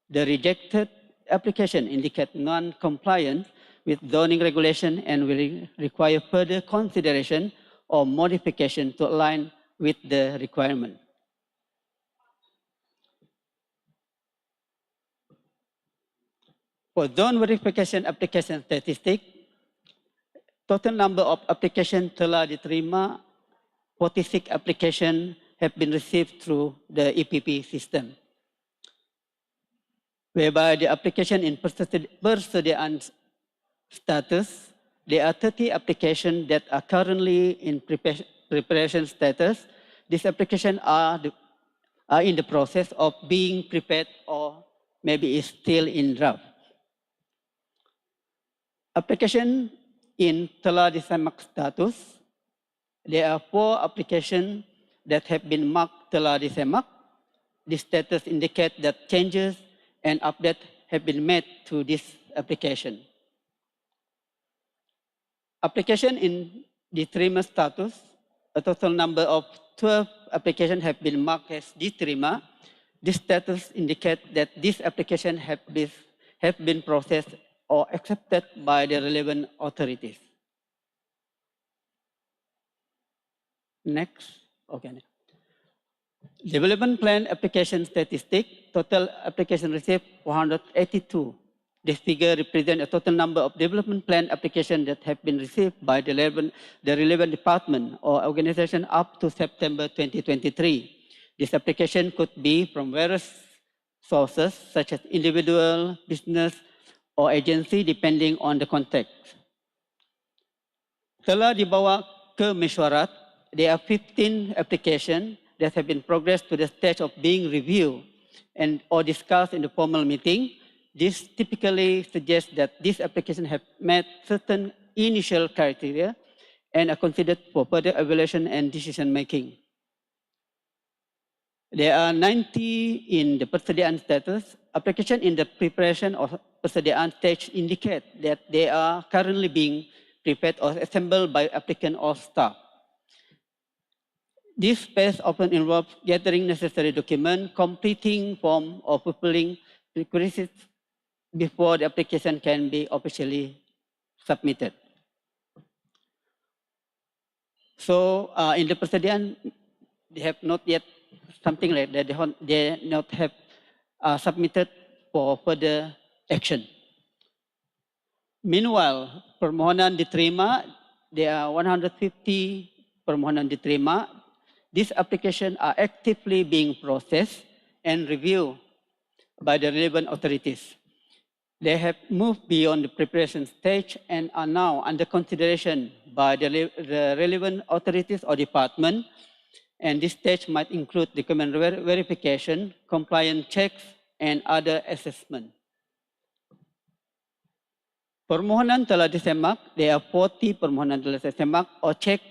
The rejected application indicate non-compliance with zoning regulation and will require further consideration or modification to align with the requirement. For zone verification application statistic, total number of applications telah diterima, 46 applications have been received through the EPP system, whereby the application in persediaan status, there are 30 applications that are currently in preparation status. These applications are in the process of being prepared or maybe is still in draft. Application in telah disemak status, there are 4 applications that have been marked telah disemak. This status indicates that changes and updates have been made to this application. Application in diterima status, a total number of 12 applications have been marked as diterima. This status indicates that these applications have been processed or accepted by the relevant authorities. Next, okay. Development plan application statistic, total application received 482. This figure represents a total number of development plan applications that have been received by the relevant department or organization up to September 2023. This application could be from various sources such as individual, business, or agency depending on the context. Telah dibawa ke mesyuarat, there are 15 applications that have been progressed to the stage of being reviewed and or discussed in the formal meeting. This typically suggests that these applications have met certain initial criteria and are considered for further evaluation and decision making. There are 90 in the persediaan status. Application in the preparation or persediaan stage indicate that they are currently being prepared or assembled by applicant or staff. This phase often involves gathering necessary documents, completing form or fulfilling requisites before the application can be officially submitted. So in the persediaan, they have not yet something like that. They not have submitted for further action. Meanwhile, permohonan diterima, there are 150 permohonan diterima. These applications are actively being processed and reviewed by the relevant authorities. They have moved beyond the preparation stage and are now under consideration by the relevant authorities or department. And this stage might include document verification, compliance checks, and other assessment. Permohonan telah disemak. There are 40 permohonan telah disemak or checked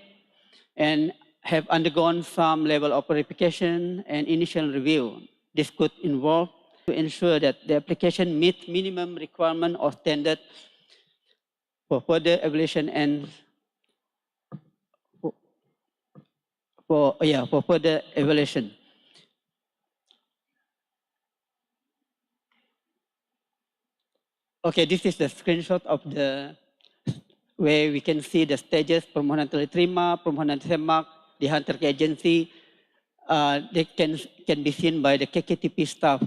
and have undergone some level of verification and initial review. This could involve to ensure that the application meets minimum requirement or standard for further evaluation and for further evaluation. Okay, this is the screenshot of the where we can see the stages permohonan telah diterima, permohonan disemak, dihantar ke agensi. They can be seen by the KKTP staff.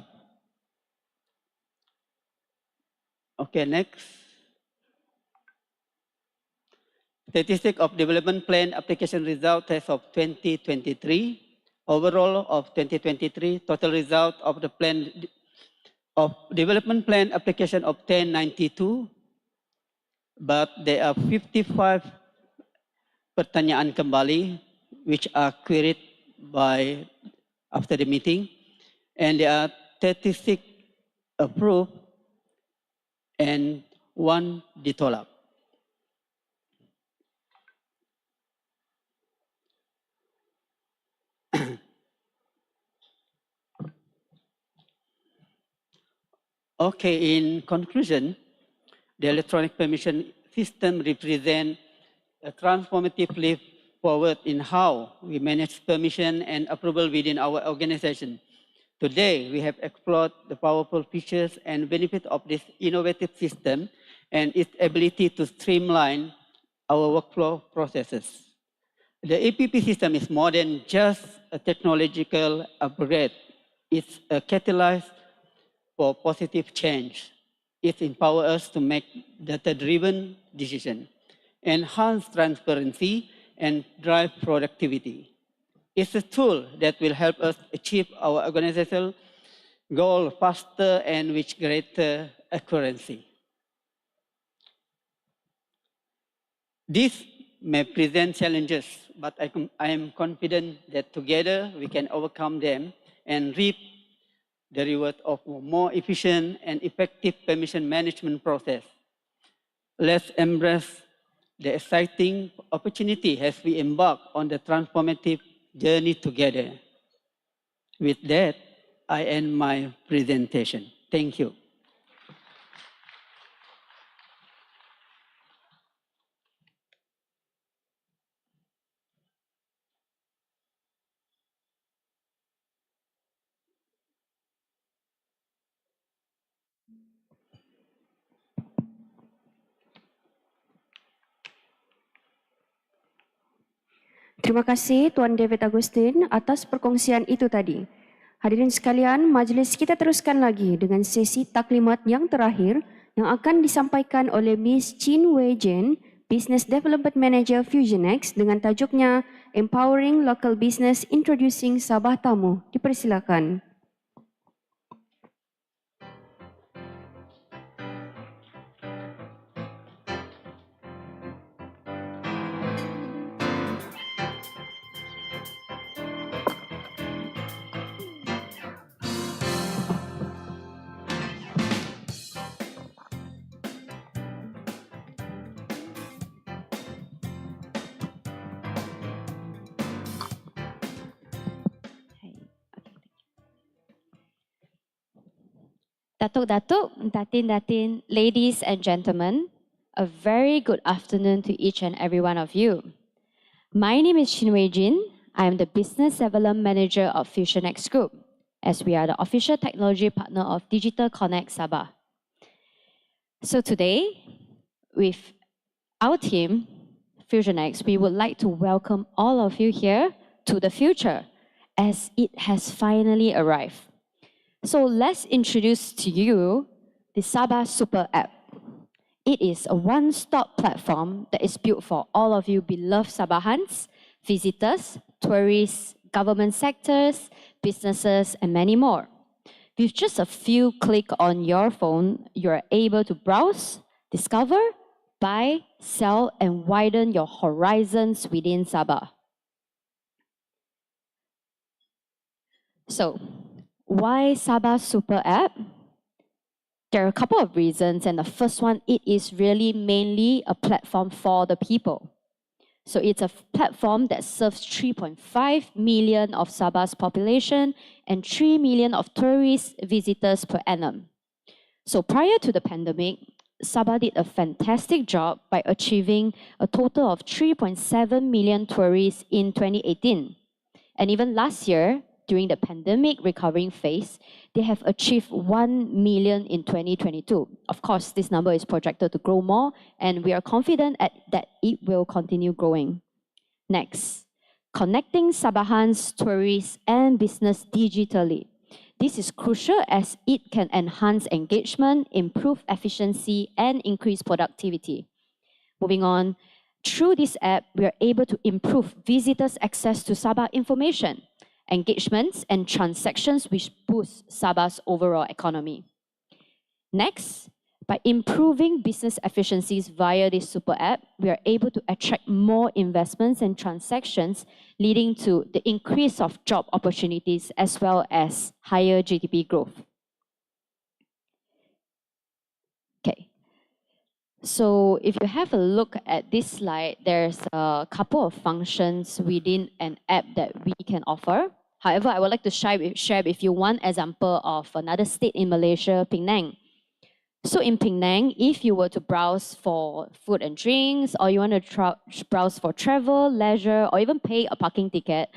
Okay, next. Statistic of Development Plan application result as of 2023. Overall of 2023, total result of the plan of Development Plan application of 1092, but there are 55 pertanyaan kembali which are queried by after the meeting, and there are 36 approved and 1 ditolak. Okay, in conclusion, the electronic permission system represents a transformative leap forward in how we manage permission and approval within our organization. Today, we have explored the powerful features and benefits of this innovative system and its ability to streamline our workflow processes. The APP system is more than just a technological upgrade. It's a catalyst for positive change. It empowers us to make data-driven decisions, enhance transparency, and drive productivity. It's a tool that will help us achieve our organizational goal faster and with greater accuracy. This may present challenges, but I am confident that together we can overcome them and reap the reward of a more efficient and effective permission management process. Let's embrace the exciting opportunity as we embark on the transformative journey together. With that, I end my presentation. Thank you. Terima kasih Tuan David Agustin atas perkongsian itu tadi. Hadirin sekalian, majlis kita teruskan lagi dengan sesi taklimat yang terakhir yang akan disampaikan oleh Miss Chin Wei Jen, Business Development Manager FusionX dengan tajuknya Empowering Local Business Introducing Sabah Tamu. Dipersilakan. Datuk, Datin, ladies and gentlemen, a very good afternoon to each and every one of you. My name is Chin Wei Jin. I am the Business Development Manager of FusionX Group, as we are the official technology partner of Digital Connect Sabah. So today, with our team, FusionX, we would like to welcome all of you here to the future, as it has finally arrived. So let's introduce to you the Sabah Super App. It is a one-stop platform that is built for all of you beloved Sabahans, visitors, tourists, government sectors, businesses, and many more. With just a few clicks on your phone, you're able to browse, discover, buy, sell, and widen your horizons within Sabah. So, why Sabah Super App? There are a couple of reasons, and the first one, it is really mainly a platform for the people. So it's a platform that serves 3.5 million of Sabah's population and 3 million of tourist visitors per annum. So prior to the pandemic, Sabah did a fantastic job by achieving a total of 3.7 million tourists in 2018. And even last year, during the pandemic recovering phase, they have achieved 1 million in 2022. Of course, this number is projected to grow more, and we are confident that it will continue growing. Next, connecting Sabahans, tourists, and business digitally. This is crucial as it can enhance engagement, improve efficiency, and increase productivity. Moving on, through this app, we are able to improve visitors' access to Sabah information, engagements, and transactions which boost Sabah's overall economy. Next, by improving business efficiencies via this super app, we are able to attract more investments and transactions, leading to the increase of job opportunities as well as higher GDP growth. Okay. So if you have a look at this slide, there's a couple of functions within an app that we can offer. However, I would like to share with you one example of another state in Malaysia, Penang. So in Penang, if you were to browse for food and drinks, or you want to browse for travel, leisure, or even pay a parking ticket,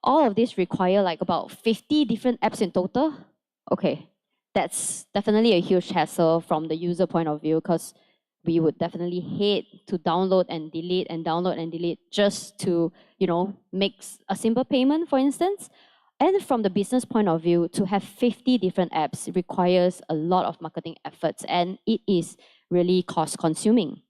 all of this require like about 50 different apps in total. Okay, that's definitely a huge hassle from the user point of view, because we would definitely hate to download and delete and download and delete just to, make a simple payment, for instance. And from the business point of view, to have 50 different apps requires a lot of marketing efforts, and it is really cost consuming.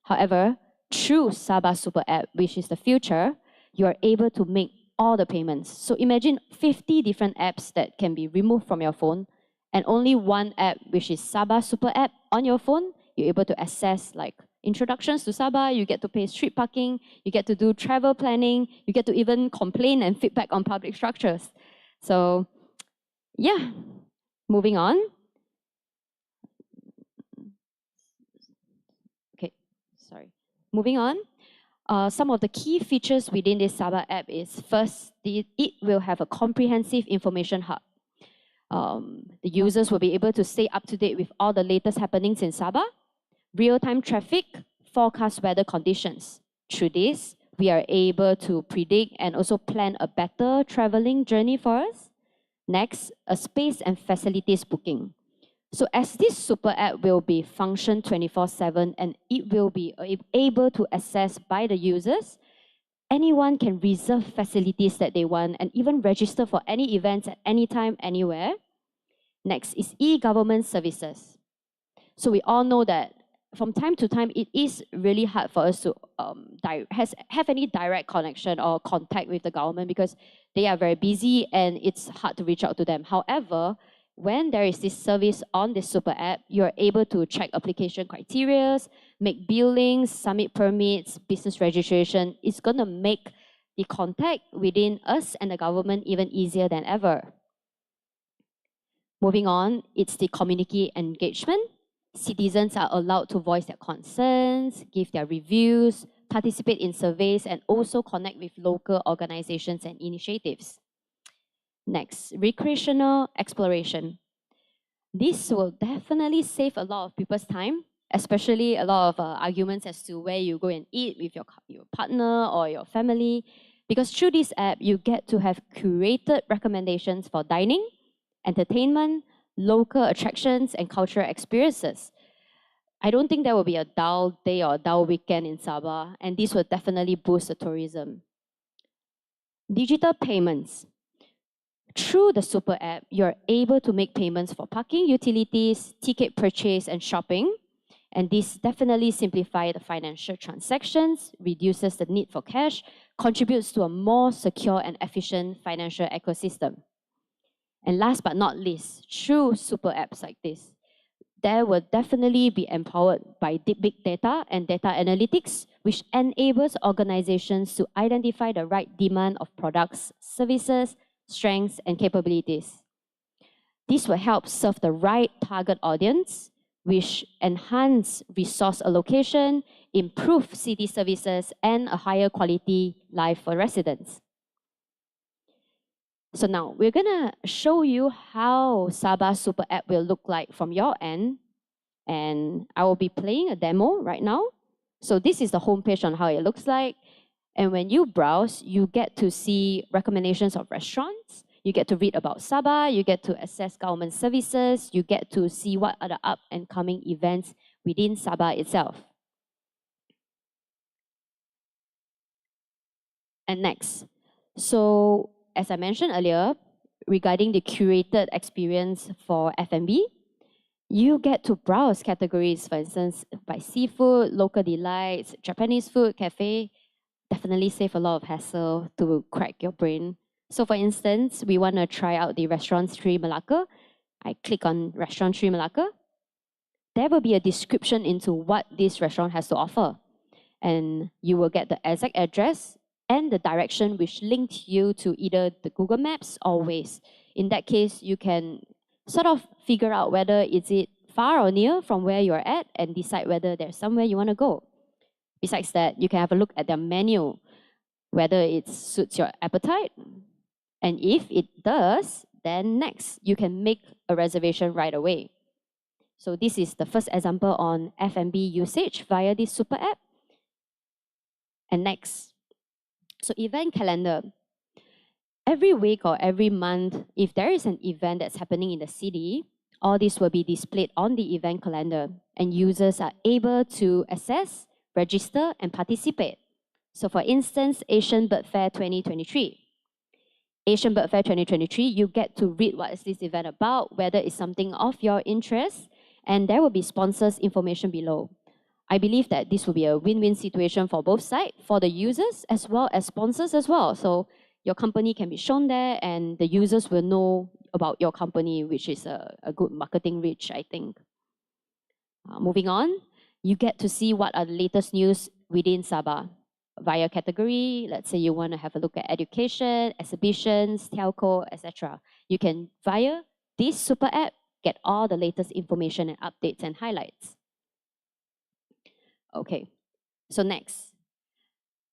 However, through Sabah Super App, which is the future, you are able to make all the payments. So imagine 50 different apps that can be removed from your phone, and only one app, which is Sabah Super App on your phone. You're able to access like introductions to Sabah, you get to pay street parking, you get to do travel planning, you get to even complain and feedback on public structures. So yeah, moving on. Okay, sorry. Moving on. Some of the key features within this Sabah app is first, it will have a comprehensive information hub. The users will be able to stay up to date with all the latest happenings in Sabah, real-time traffic, forecast weather conditions. Through this, we are able to predict and also plan a better traveling journey for us. Next, a space and facilities booking. So as this super app will be function 24/7 and it will be able to access by the users, anyone can reserve facilities that they want and even register for any events at any time, anywhere. Next is e-government services. So we all know that from time to time, it is really hard for us to have any direct connection or contact with the government because they are very busy and it's hard to reach out to them. However, when there is this service on this super app, you're able to check application criteria, make billings, submit permits, business registration. It's going to make the contact within us and the government even easier than ever. Moving on, it's the community engagement. Citizens are allowed to voice their concerns, give their reviews, participate in surveys, and also connect with local organizations and initiatives. Next, recreational exploration. This will definitely save a lot of people's time, especially a lot of arguments as to where you go and eat with your partner or your family, because through this app, you get to have curated recommendations for dining, entertainment, local attractions, and cultural experiences. I don't think there will be a dull day or a dull weekend in Sabah, and this will definitely boost the tourism. Digital payments. Through the super app, you're able to make payments for parking, utilities, ticket purchase, and shopping. And this definitely simplifies the financial transactions, reduces the need for cash, contributes to a more secure and efficient financial ecosystem. And last but not least, through super apps like this, there will definitely be empowered by big data and data analytics, which enables organizations to identify the right demand of products, services, strengths, and capabilities. This will help serve the right target audience, which enhance resource allocation, improve city services, and a higher quality life for residents. So now we're gonna show you how Sabah Super App will look like from your end. And I will be playing a demo right now. So this is the homepage on how it looks like. And when you browse, you get to see recommendations of restaurants. You get to read about Sabah. You get to access government services. You get to see what are the up and coming events within Sabah itself. And next, so as I mentioned earlier, regarding the curated experience for F&B, you get to browse categories, for instance, by seafood, local delights, Japanese food, cafe. Definitely save a lot of hassle to crack your brain. So for instance, we want to try out the restaurant Sri Malacca. I click on restaurant Sri Malacca. There will be a description into what this restaurant has to offer. And you will get the exact address and the direction which linked you to either the Google Maps or Waze. In that case, you can sort of figure out whether is it far or near from where you're at and decide whether there's somewhere you want to go. Besides that, you can have a look at their menu, whether it suits your appetite. And if it does, then next, you can make a reservation right away. So this is the first example on F&B usage via this super app. And next, so event calendar. Every week or every month, if there is an event that's happening in the city, all this will be displayed on the event calendar and users are able to access, register, and participate. So for instance, Asian Bird Fair 2023. Asian Bird Fair 2023, you get to read what is this event about, whether it's something of your interest, and there will be sponsors information below. I believe that this will be a win-win situation for both sides, for the users as well as sponsors as well. So your company can be shown there and the users will know about your company, which is a good marketing reach, I think. Moving on, you get to see what are the latest news within Sabah via category. Let's say you want to have a look at education, exhibitions, telco, etc. You can, via this super app, get all the latest information and updates and highlights. Okay, so next,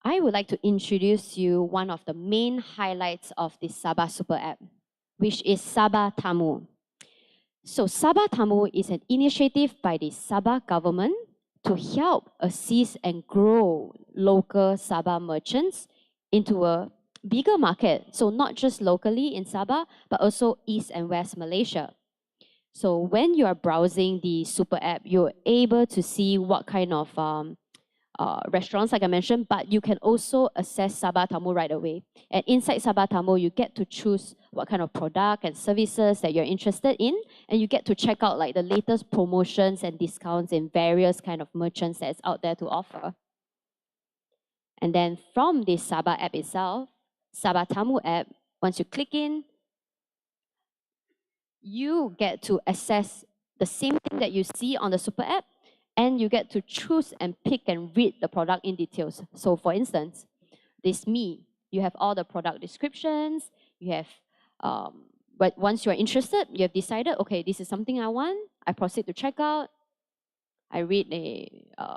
I would like to introduce you one of the main highlights of this Sabah super app, which is Sabah Tamu. So Sabah Tamu is an initiative by the Sabah government to help assist and grow local Sabah merchants into a bigger market. So not just locally in Sabah, but also East and West Malaysia. So when you are browsing the super app, you're able to see what kind of restaurants, like I mentioned, but you can also access Sabah Tamu right away. And inside Sabah Tamu, you get to choose what kind of product and services that you're interested in, and you get to check out like the latest promotions and discounts in various kind of merchants that's out there to offer. And then from this Sabah app itself, Sabah Tamu app, once you click in, you get to access the same thing that you see on the super app, and you get to choose and pick and read the product in details. So for instance, this me, you have all the product descriptions, you have, but once you're interested, you have decided, okay, this is something I want, I proceed to checkout, I read the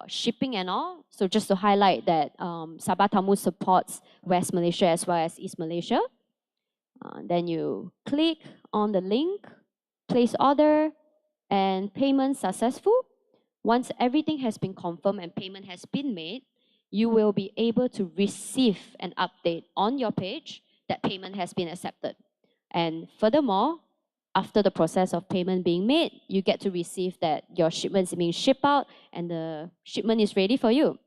shipping and all. So just to highlight that Sabah Tamu supports West Malaysia as well as East Malaysia. Then you click on the link, place order, and payment successful. Once everything has been confirmed and payment has been made, you will be able to receive an update on your page that payment has been accepted. And furthermore, after the process of payment being made, you get to receive that your shipment is being shipped out and the shipment is ready for you.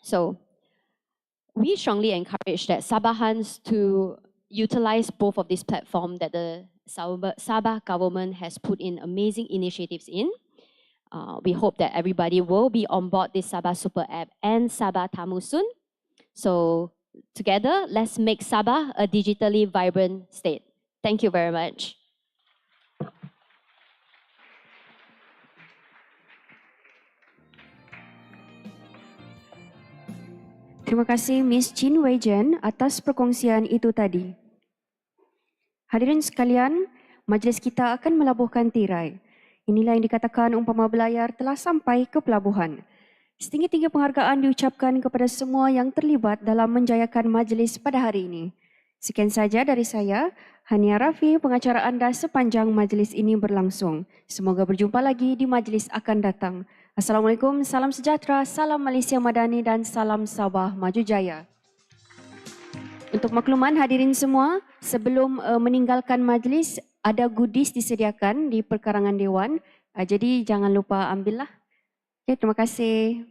So we strongly encourage that Sabahans to utilize both of these platforms that the Sabah government has put in amazing initiatives in. We hope that everybody will be on board this Sabah Super App and Sabah Tamu soon. So together, let's make Sabah a digitally vibrant state. Thank you very much. Terima kasih Miss Chin Wei Jen atas perkongsian itu tadi. Hadirin sekalian, majlis kita akan melabuhkan tirai. Inilah yang dikatakan umpama belayar telah sampai ke pelabuhan. Setinggi-tinggi penghargaan diucapkan kepada semua yang terlibat dalam menjayakan majlis pada hari ini. Sekian saja dari saya, Hania Rafi, pengacara anda sepanjang majlis ini berlangsung. Semoga berjumpa lagi di majlis akan datang. Assalamualaikum, salam sejahtera, salam Malaysia Madani dan salam Sabah Maju Jaya. Untuk makluman hadirin semua, sebelum meninggalkan majlis, ada goodies disediakan di perkarangan Dewan. Jadi jangan lupa ambillah. Okay, terima kasih.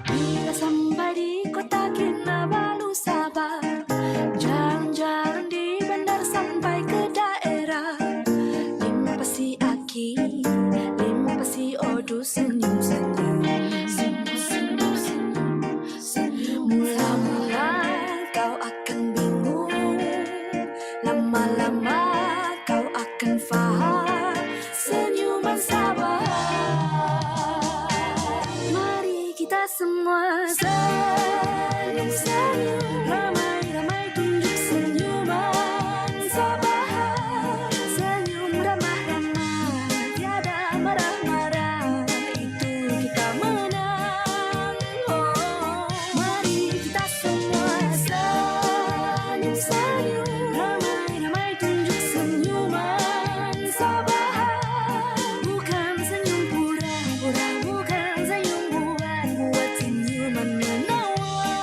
Bila sampai di kota Kinabalu, Sabah, jalan-jalan di bandar sampai ke daerah. Limpasi aki, limpasi odu, senyum-senyum, senyum-senyum, senyum. Mula-mula kau akan bingung, lama-lama kau akan faham senyuman Sabah. Mari kita semua